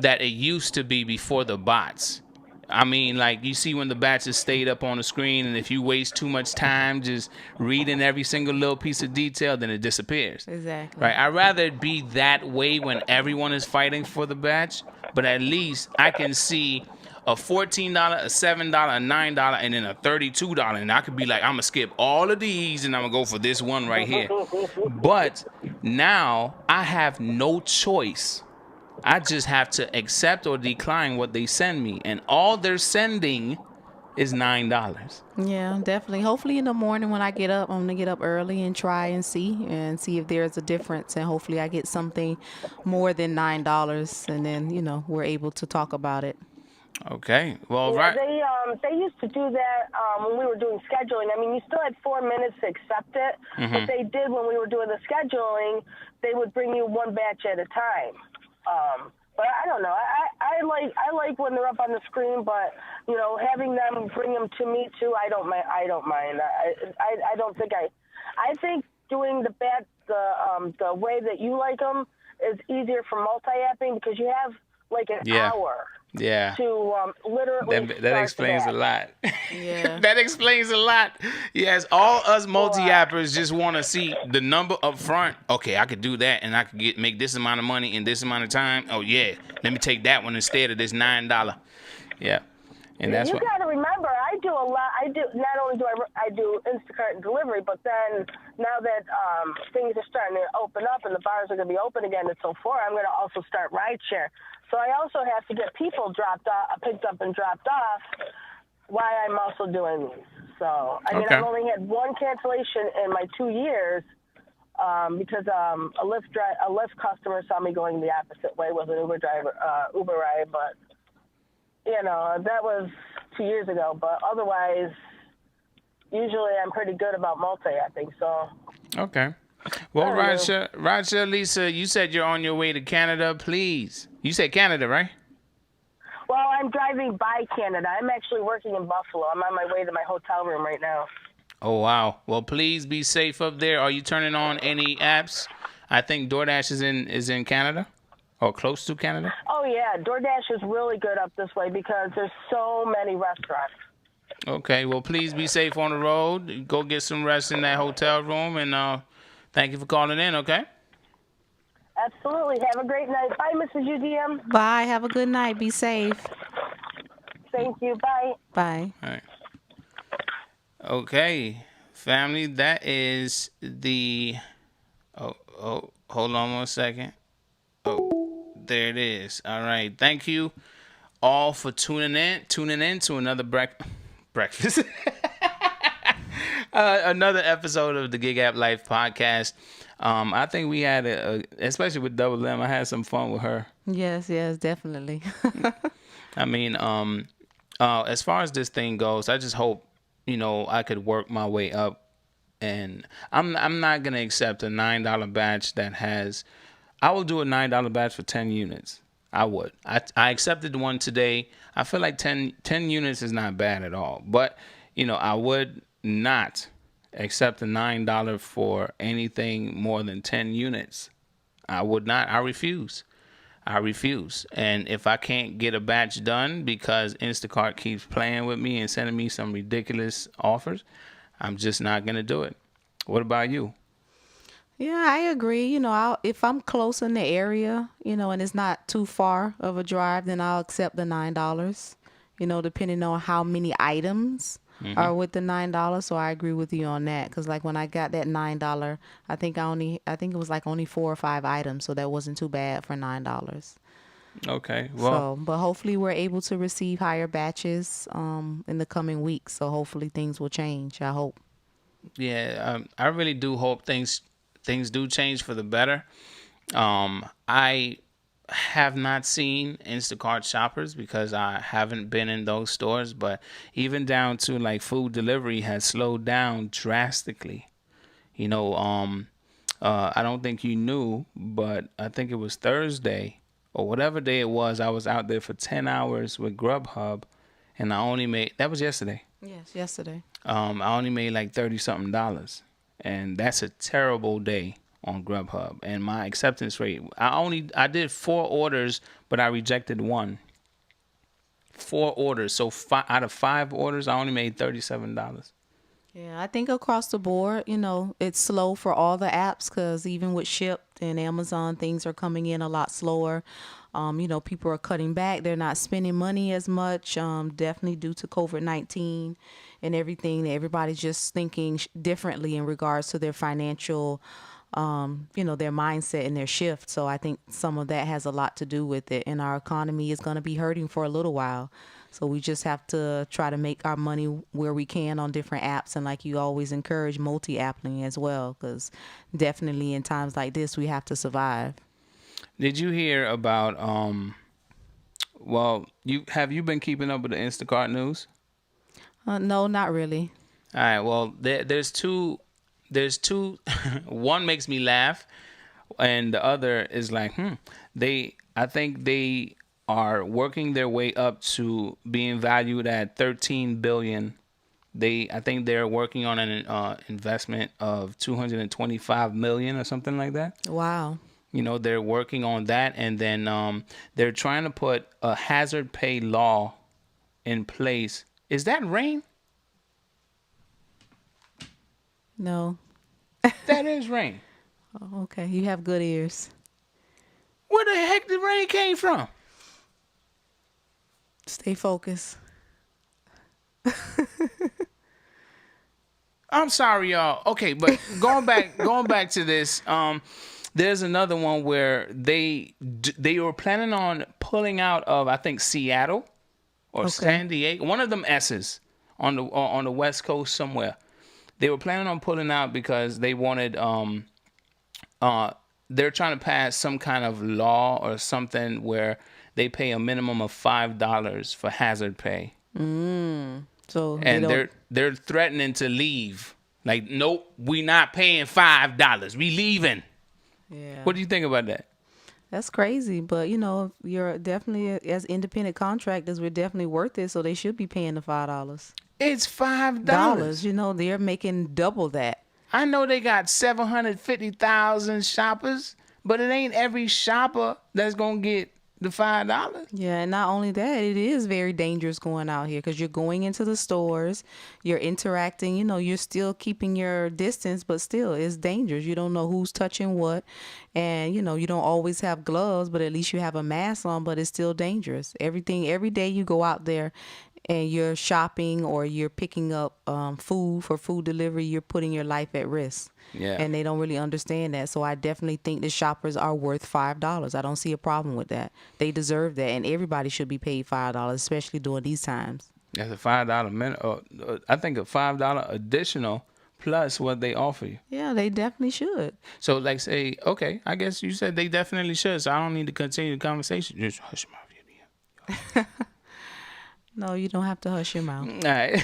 [SPEAKER 1] that it used to be before the bots. I mean, like, you see when the batches stayed up on the screen, and if you waste too much time just reading every single little piece of detail, then it disappears.
[SPEAKER 2] Exactly.
[SPEAKER 1] Right? I'd rather it be that way when everyone is fighting for the batch, but at least I can see a $14, a $7, a $9, and then a $32. And I could be like, I'm going to skip all of these, and I'm going to go for this one right here. But now I have no choice. I just have to accept or decline what they send me. And all they're sending is $9.
[SPEAKER 2] Yeah, definitely. Hopefully in the morning when I get up, I'm going to get up early and try and see if there's a difference. And hopefully I get something more than $9. And then, we're able to talk about it.
[SPEAKER 1] Okay. Well,
[SPEAKER 5] yeah,
[SPEAKER 1] right.
[SPEAKER 5] They used to do that when we were doing scheduling. I mean, you still had 4 minutes to accept it. But they did, when we were doing the scheduling, they would bring you one batch at a time. But I don't know. I like when they're up on the screen, but having them bring them to me too, I don't mind. I don't think I think doing the way that you like them is easier for multi-apping, because you have like an hour
[SPEAKER 1] Yeah.
[SPEAKER 5] to literally
[SPEAKER 1] That
[SPEAKER 5] start
[SPEAKER 1] explains a
[SPEAKER 5] the
[SPEAKER 1] lot.
[SPEAKER 2] Yeah.
[SPEAKER 1] That explains a lot. Yes, all us
[SPEAKER 5] Well,
[SPEAKER 1] multi-appers just want to see the number up front. Okay, I could do that, and I could make this amount of money in this amount of time. Oh yeah, let me take that one instead of this $9. Yeah, and that's
[SPEAKER 5] you
[SPEAKER 1] what.
[SPEAKER 5] got to remember, I do a lot. I do not only do I do Instacart and delivery, but then now that things are starting to open up and the bars are going to be open again and so forth, I'm going to also start rideshare. So I also have to get people picked up and dropped off while I'm also doing these. So I mean,
[SPEAKER 1] Okay.
[SPEAKER 5] I've only had one cancellation in my 2 years because a Lyft customer saw me going the opposite way with an Uber ride, but. You know, that was 2 years ago, but otherwise, usually I'm pretty good about multi-apping, so.
[SPEAKER 1] Okay. Well,
[SPEAKER 5] I don't know.
[SPEAKER 1] Raja, Lisa, you said you're on your way to Canada. Please, you said Canada, right?
[SPEAKER 5] Well, I'm driving by Canada. I'm actually working in Buffalo. I'm on my way to my hotel room right now.
[SPEAKER 1] Oh wow. Well, please be safe up there. Are you turning on any apps? I think DoorDash is in Canada, or close to Canada.
[SPEAKER 5] Oh, yeah, DoorDash is really good up this way because there's so many restaurants.
[SPEAKER 1] Okay, well, please be safe on the road. Go get some rest in that hotel room, and thank you for calling in, okay?
[SPEAKER 5] Absolutely. Have a great night. Bye, Mrs. UDM.
[SPEAKER 2] Bye. Have a good night. Be safe.
[SPEAKER 5] Thank you. Bye.
[SPEAKER 2] Bye.
[SPEAKER 1] All right. Okay, family, that is the... Oh, hold on 1 second. Oh, there it is. All right, thank you all for tuning in to another breakfast. Another episode of the Gig App Life podcast. I think we had especially with Double M, I had some fun with her.
[SPEAKER 2] Yes, definitely.
[SPEAKER 1] I mean, as far as this thing goes, I just hope, I could work my way up, and I'm not gonna accept a $9 batch that has. I will do a $9 batch for 10 units. I would. I accepted one today. I feel like 10 units is not bad at all. But, I would not accept a $9 for anything more than 10 units. I would not. I refuse. And if I can't get a batch done because Instacart keeps playing with me and sending me some ridiculous offers, I'm just not going to do it. What about you?
[SPEAKER 2] Yeah, I agree. If I'm close in the area, and it's not too far of a drive, then I'll accept the $9. Depending on how many items are with the $9. So I agree with you on that. Because like when I got that $9, I think it was like only 4 or 5 items, so that wasn't too bad for $9.
[SPEAKER 1] Okay. Well,
[SPEAKER 2] But hopefully we're able to receive higher batches in the coming weeks. So hopefully things will change. I hope.
[SPEAKER 1] yeah, I really do hope things do change for the better. I have not seen Instacart shoppers because I haven't been in those stores, but even down to like food delivery has slowed down drastically. I don't think you knew, but I think it was Thursday or whatever day it was. I was out there for 10 hours with Grubhub, and I only made, that was yesterday.
[SPEAKER 2] Yes, yesterday.
[SPEAKER 1] I only made like $30-something, and that's a terrible day on Grubhub. And my acceptance rate, I did 4 orders, but I rejected 1. 4 orders, so out of 5 orders, I only made $37.
[SPEAKER 2] Yeah, I think across the board, it's slow for all the apps because even with Shipt and Amazon, things are coming in a lot slower. People are cutting back. They're not spending money as much, definitely due to COVID-19 and everything. Everybody's just thinking differently in regards to their financial, their mindset and their shift. So I think some of that has a lot to do with it. And our economy is going to be hurting for a little while. So we just have to try to make our money where we can on different apps. And like you always encourage, multi-apping as well, because definitely in times like this, we have to survive.
[SPEAKER 1] Did you hear about, have you been keeping up with the Instacart news?
[SPEAKER 2] No, not really.
[SPEAKER 1] All right, well, there's two, one makes me laugh, and the other is like, I think they are working their way up to being valued at $13 billion. I think they're working on an investment of $225 million or something like that.
[SPEAKER 2] Wow.
[SPEAKER 1] They're working on that, and then they're trying to put a hazard pay law in place. Is that rain?
[SPEAKER 2] No.
[SPEAKER 1] That is rain.
[SPEAKER 2] Oh, okay. You have good ears.
[SPEAKER 1] Where the heck did rain came from?
[SPEAKER 2] Stay focused.
[SPEAKER 1] I'm sorry, y'all. Okay, but going back to this, there's another one where they were planning on pulling out of, I think, Seattle or San Diego, one of them S's on the West Coast somewhere. They were planning on pulling out because they wanted they're trying to pass some kind of law or something where they pay a minimum of $5 for hazard pay.
[SPEAKER 2] So
[SPEAKER 1] they're threatening to leave. Like, nope, we not paying $5. We leaving.
[SPEAKER 2] Yeah.
[SPEAKER 1] What do you think about that?
[SPEAKER 2] That's crazy, but you're definitely, as independent contractors, we're definitely worth it. So they should be paying the $5.
[SPEAKER 1] It's $5.
[SPEAKER 2] They're making double that.
[SPEAKER 1] I know they got 750,000 shoppers, but it ain't every shopper that's gonna get the $5.
[SPEAKER 2] Yeah, and not only that, it is very dangerous going out here because you're going into the stores, you're interacting, you're still keeping your distance, but still it's dangerous. You don't know who's touching what, and you don't always have gloves, but at least you have a mask on, but it's still dangerous. Every day you go out there and you're shopping or you're picking up food for food delivery, you're putting your life at risk.
[SPEAKER 1] Yeah.
[SPEAKER 2] And they don't really understand that. So I definitely think the shoppers are worth $5. I don't see a problem with that. They deserve that. And everybody should be paid $5, especially during these times.
[SPEAKER 1] That's a $5 minute. I think a $5 additional plus what they offer you.
[SPEAKER 2] Yeah, they definitely should.
[SPEAKER 1] So like say, okay, I guess you said they definitely should. So I don't need to continue the conversation. Just hush your mouth.
[SPEAKER 2] No, you don't have to hush your mouth.
[SPEAKER 1] All right.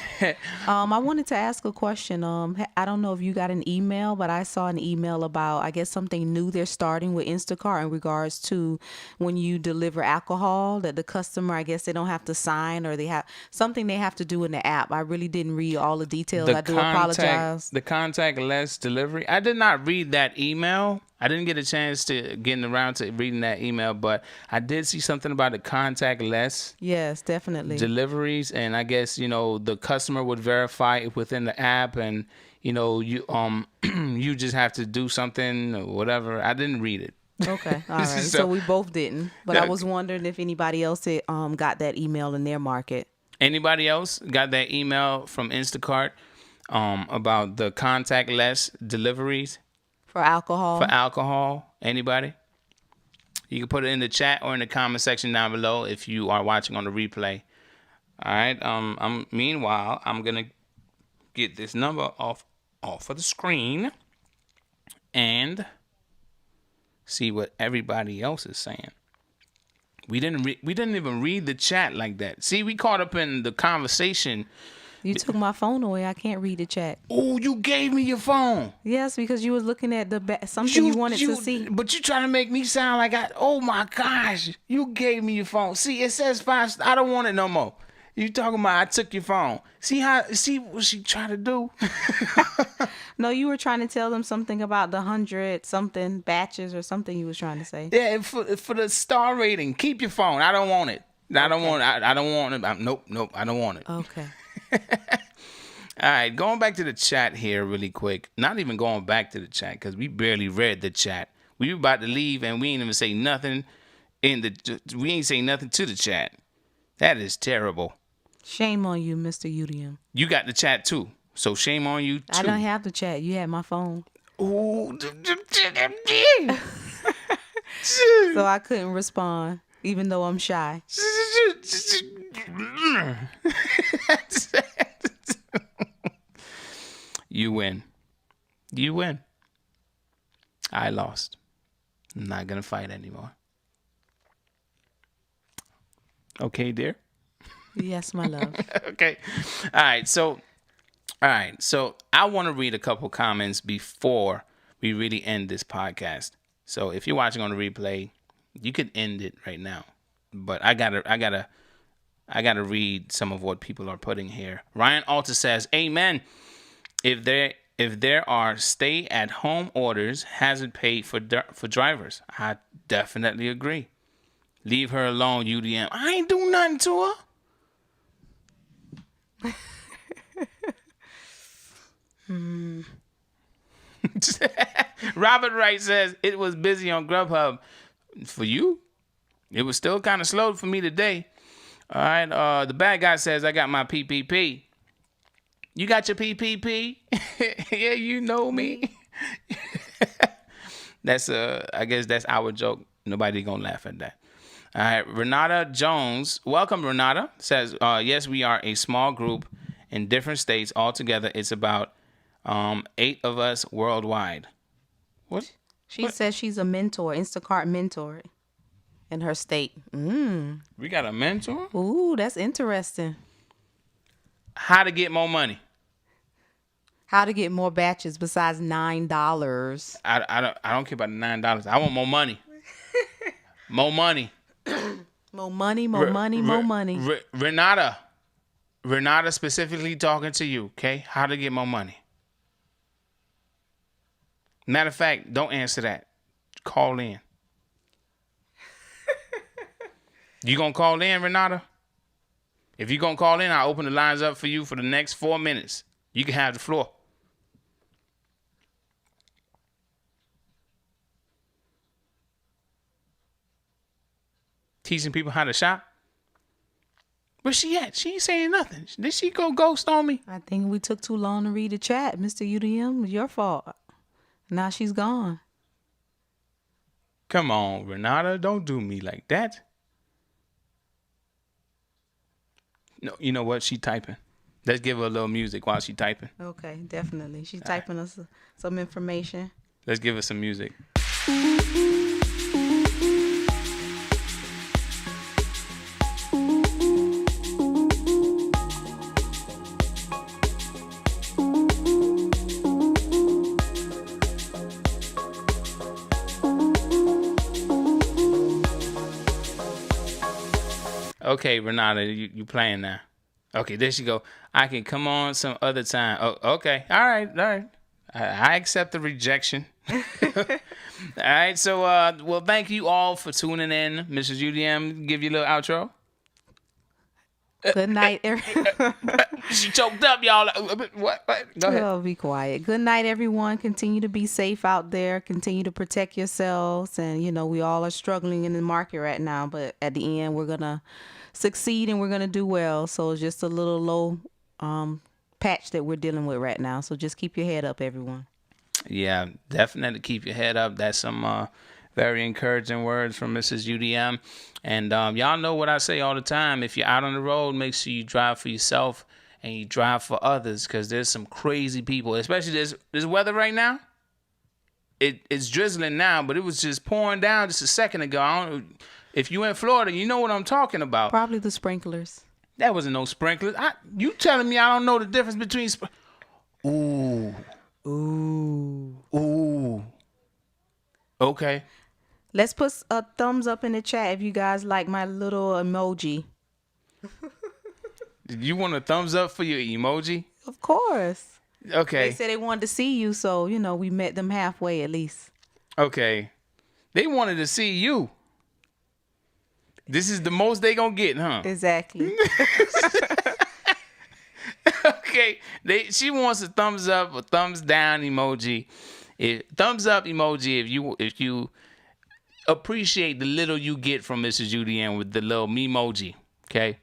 [SPEAKER 2] I wanted to ask a question. I don't know if you got an email, but I saw an email about, I guess, something new they're starting with Instacart in regards to when you deliver alcohol, that the customer, I guess, they don't have to sign or they have something they have to do in the app. I really didn't read all the details. I do apologize.
[SPEAKER 1] The contactless delivery. I did not read that email. I didn't get a chance to getting around to reading that email, but I did see something about the contactless.
[SPEAKER 2] Yes, definitely.
[SPEAKER 1] Deliveries, and I guess the customer would verify it within the app, and you you just have to do something or whatever. I didn't read it.
[SPEAKER 2] Okay, all right. So we both didn't, but I was wondering if anybody else had, got that email in their market.
[SPEAKER 1] Anybody else got that email from Instacart about the contactless deliveries?
[SPEAKER 2] For alcohol. Anybody? You can put it in the chat or in the comment section down below if you are watching on the replay. All right. Meanwhile, I'm gonna get this number off of the screen and see what everybody else is saying. We didn't even read the chat like that. See, we caught up in the conversation. You took my phone away. I can't read the chat.
[SPEAKER 1] Oh, you gave me your phone.
[SPEAKER 2] Yes, because you was looking at something you wanted to see.
[SPEAKER 1] But you trying to make me sound like oh my gosh, you gave me your phone. See, it says 5. I don't want it no more. You talking about I took your phone. See what she trying to do?
[SPEAKER 2] No, you were trying to tell them something about the 100 something batches or something you was trying to say.
[SPEAKER 1] Yeah, for the star rating, keep your phone. I don't want it. I don't want it. I don't want it. Nope. I don't want it.
[SPEAKER 2] Okay.
[SPEAKER 1] All right, going back to the chat here really quick. Not even going back to the chat because we barely read the chat. We were about to leave and we ain't even say nothing we ain't say nothing to the chat. That is terrible.
[SPEAKER 2] Shame on you, Mr. UDM.
[SPEAKER 1] You got the chat too, so shame on you too.
[SPEAKER 2] I don't have the chat. You had my phone.
[SPEAKER 1] Ooh.
[SPEAKER 2] So I couldn't respond, even though I'm shy.
[SPEAKER 1] You win. I lost. I'm not going to fight anymore. Okay, dear?
[SPEAKER 2] Yes, my love.
[SPEAKER 1] Okay. All right. So I want to read a couple comments before we really end this podcast. So if you're watching on the replay, you could end it right now. But I gotta read some of what people are putting here. Ryan Alta says, "Amen. If there if there are stay-at-home orders, hasn't paid for drivers. I definitely agree. Leave her alone, UDM. I ain't do nothing to her. Robert Wright says, it was busy on Grubhub. For you, it was still kind of slow for me today. All right. The bad guy says, I got my PPP. You got your PPP? Yeah, you know me. I guess that's our joke. Nobody gonna laugh at that. All right. Renata Jones, welcome, Renata, says, yes, we are a small group in different states. Altogether, it's about 8 of us worldwide. What?
[SPEAKER 2] She says she's a mentor, Instacart mentor in her state.
[SPEAKER 1] We got a mentor?
[SPEAKER 2] Ooh, that's interesting.
[SPEAKER 1] How to get more money?
[SPEAKER 2] How to get more batches besides $9?
[SPEAKER 1] I don't care about the $9. I want more money. More money.
[SPEAKER 2] More money, more money, more money.
[SPEAKER 1] Renata specifically talking to you, okay? How to get more money. Matter of fact, don't answer that. Call in. You gonna call in, Renata? If you gonna call in, I'll open the lines up for you for the next 4 minutes. You can have the floor. Teaching people how to shop. Where's she at? She ain't saying nothing. Did she go ghost on me?
[SPEAKER 2] I think we took too long to read the chat, Mr. UDM. It was your fault. Now she's gone.
[SPEAKER 1] Come on, Renata. Don't do me like that. No, you know what? She typing. Let's give her a little music while she typing.
[SPEAKER 2] Okay, definitely. She's typing us some information.
[SPEAKER 1] Let's give her some music. Okay, Renata, you playing now. Okay, there she go. I can come on some other time. Oh, okay. All right. I accept the rejection. All right, so, well, thank you all for tuning in. Mrs. UDM, give you a little outro.
[SPEAKER 2] Good night, everyone.
[SPEAKER 1] She choked up, y'all. What? Go ahead.
[SPEAKER 2] Oh, be quiet. Good night, everyone. Continue to be safe out there. Continue to protect yourselves. And, we all are struggling in the market right now. But at the end, we're going to succeed and we're going to do well. So it's just a little low patch that we're dealing with right now. So just keep your head up, everyone.
[SPEAKER 1] Yeah, definitely keep your head up. That's some very encouraging words from Mrs. UDM. And y'all know what I say all the time. If you're out on the road, make sure you drive for yourself and you drive for others, because there's some crazy people, especially this weather right now. It's drizzling now, but it was just pouring down just a second ago. If you in Florida, you know what I'm talking about.
[SPEAKER 2] Probably the sprinklers.
[SPEAKER 1] That wasn't no sprinklers. You telling me I don't know the difference between Ooh. Okay.
[SPEAKER 2] Let's put a thumbs up in the chat if you guys like my little emoji.
[SPEAKER 1] You want a thumbs up for your emoji?
[SPEAKER 2] Of course.
[SPEAKER 1] Okay.
[SPEAKER 2] They said they wanted to see you, so, we met them halfway at least.
[SPEAKER 1] Okay. They wanted to see you. This is the most they gonna get, huh?
[SPEAKER 2] Exactly.
[SPEAKER 1] Okay. She wants a thumbs up or thumbs down emoji. Thumbs up emoji if you appreciate the little you get from Mrs. UDM with the little memoji. Okay.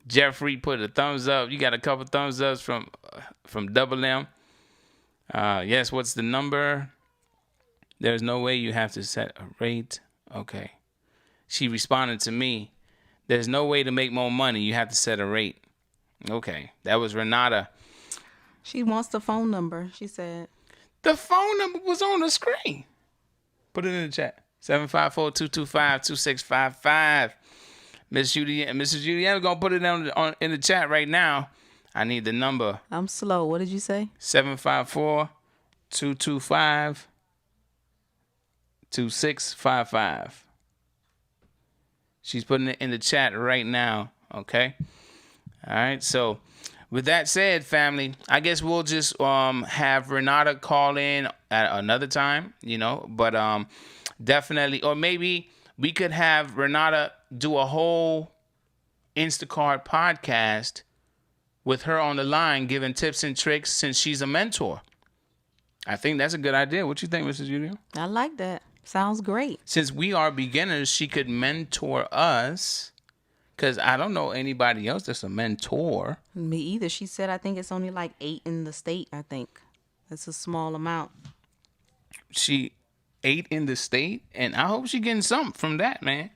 [SPEAKER 1] Jeffrey put a thumbs up. You got a couple thumbs ups from Double M. Yes, what's the number? There's no way you have to set a rate. Okay. She responded to me. There's no way to make more money. You have to set a rate. Okay. That was Renata.
[SPEAKER 2] She wants the phone number, she said.
[SPEAKER 1] The phone number was on the screen. Put it in the chat. 754-225-2655. Mrs. UDM gonna put it in the chat right now. I need the number.
[SPEAKER 2] I'm slow. What did you say?
[SPEAKER 1] 754-225-2655. She's putting it in the chat right now. Okay. All right. So with that said, family, I guess we'll just have Renata call in at another time, but definitely, or maybe we could have Renata do a whole Instacart podcast with her on the line giving tips and tricks since she's a mentor. I think that's a good idea. What you think, Mrs. UDM?
[SPEAKER 2] I like that. Sounds great.
[SPEAKER 1] Since we are beginners, she could mentor us, because I don't know anybody else that's a mentor.
[SPEAKER 2] Me either. She said I think it's only like 8 in the state, I think. That's a small amount.
[SPEAKER 1] She 8 in the state, and I hope she getting something from that, man.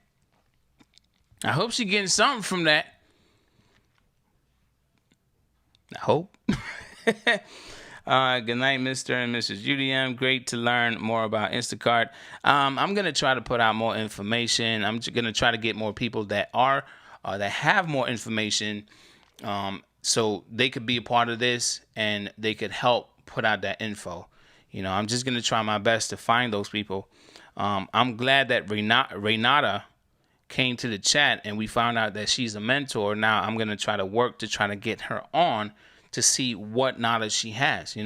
[SPEAKER 1] I hope she getting something from that. I hope. Good night, Mr. and Mrs. UDM. Great to learn more about Instacart. I'm going to try to put out more information. I'm going to try to get more people that have more information, so they could be a part of this and they could help put out that info. I'm just going to try my best to find those people. I'm glad that Renata came to the chat and we found out that she's a mentor. Now I'm going to try to work to try to get her on to see what knowledge she has,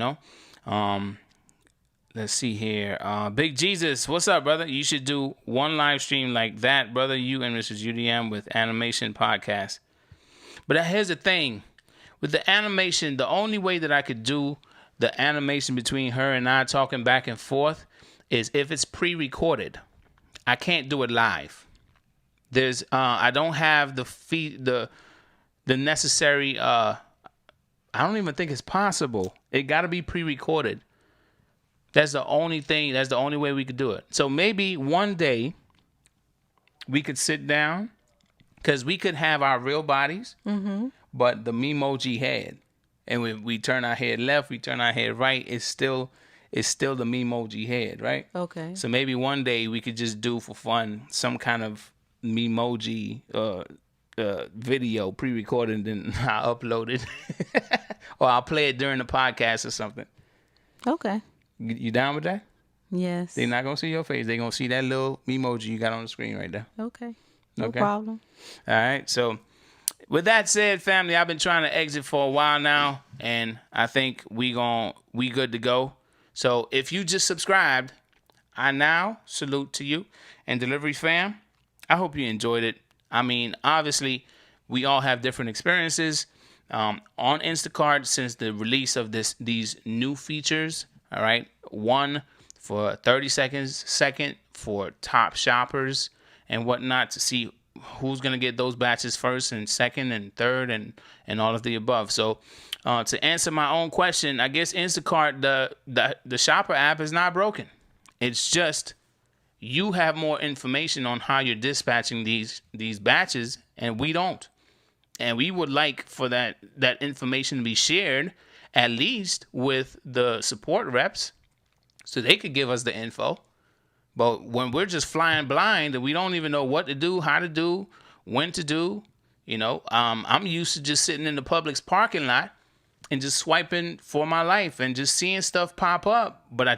[SPEAKER 1] Let's see here. Big Jesus, what's up, brother? You should do one live stream like that, brother, you and Mrs. UDM with animation podcast. But here's the thing. With the animation, the only way that I could do the animation between her and I talking back and forth is if it's pre-recorded. I can't do it live. I don't have the necessary I don't even think it's possible. It got to be pre-recorded. That's the only thing. That's the only way we could do it. So maybe one day we could sit down, because we could have our real bodies, but the Memoji head. And when we turn our head left, we turn our head right, it's still the Memoji head, right?
[SPEAKER 2] Okay.
[SPEAKER 1] So maybe one day we could just do for fun some kind of Memoji video pre-recorded, and I'll upload it. Or I'll play it during the podcast or something.
[SPEAKER 2] Okay.
[SPEAKER 1] You down with that?
[SPEAKER 2] Yes.
[SPEAKER 1] They're not going to see your face. They're going to see that little emoji you got on the screen right there.
[SPEAKER 2] Okay. No
[SPEAKER 1] Okay.
[SPEAKER 2] problem.
[SPEAKER 1] All right. So with that said, family, I've been trying to exit for a while now, and I think we good to go. So if you just subscribed, I now salute to you. And Delivery fam, I hope you enjoyed it. I mean, obviously, we all have different experiences on Instacart since the release of these new features. All right, one for 30 seconds, second for top shoppers and whatnot, to see who's gonna get those batches first and second and third and all of the above. So to answer my own question, I guess Instacart, the shopper app is not broken. It's just you have more information on how you're dispatching these batches, and we don't. And we would like for that information to be shared, at least with the support reps, so they could give us the info. But when we're just flying blind and we don't even know what to do, how to do, when to do, I'm used to just sitting in the Publix parking lot and just swiping for my life and just seeing stuff pop up. But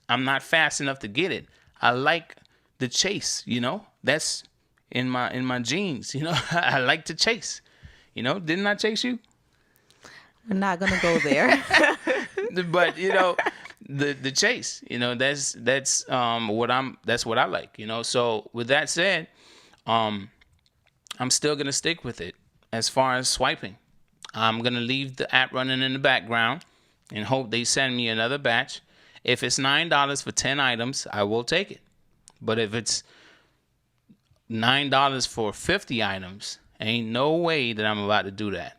[SPEAKER 1] I'm not fast enough to get it. I like the chase, that's in my genes, I like to chase. Didn't I chase you?
[SPEAKER 2] We're not gonna go there.
[SPEAKER 1] But the chase, that's what I like, So with that said, I'm still gonna stick with it as far as swiping. I'm gonna leave the app running in the background and hope they send me another batch. If it's $9 for 10 items, I will take it. But if it's $9 for 50 items, ain't no way that I'm about to do that.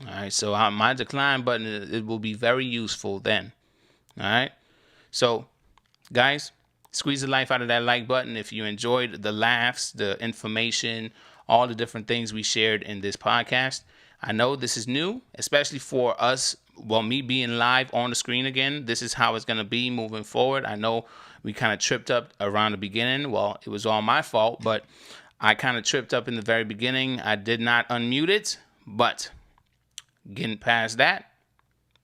[SPEAKER 1] All right, so my decline button, it will be very useful then. All right, so guys, squeeze the life out of that like button if you enjoyed the laughs, the information, all the different things we shared in this podcast. I know this is new, especially for us. Well, me being live on the screen again, this is how it's going to be moving forward. I know we kind of tripped up around the beginning. Well, it was all my fault, but I kind of tripped up in the very beginning. I did not unmute it, but getting past that,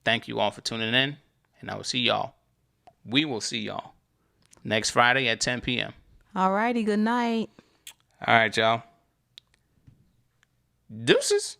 [SPEAKER 1] thank you all for tuning in, and I will see y'all. We will see y'all next Friday at 10 p.m.
[SPEAKER 2] All righty. Good night.
[SPEAKER 1] All right, y'all. Deuces.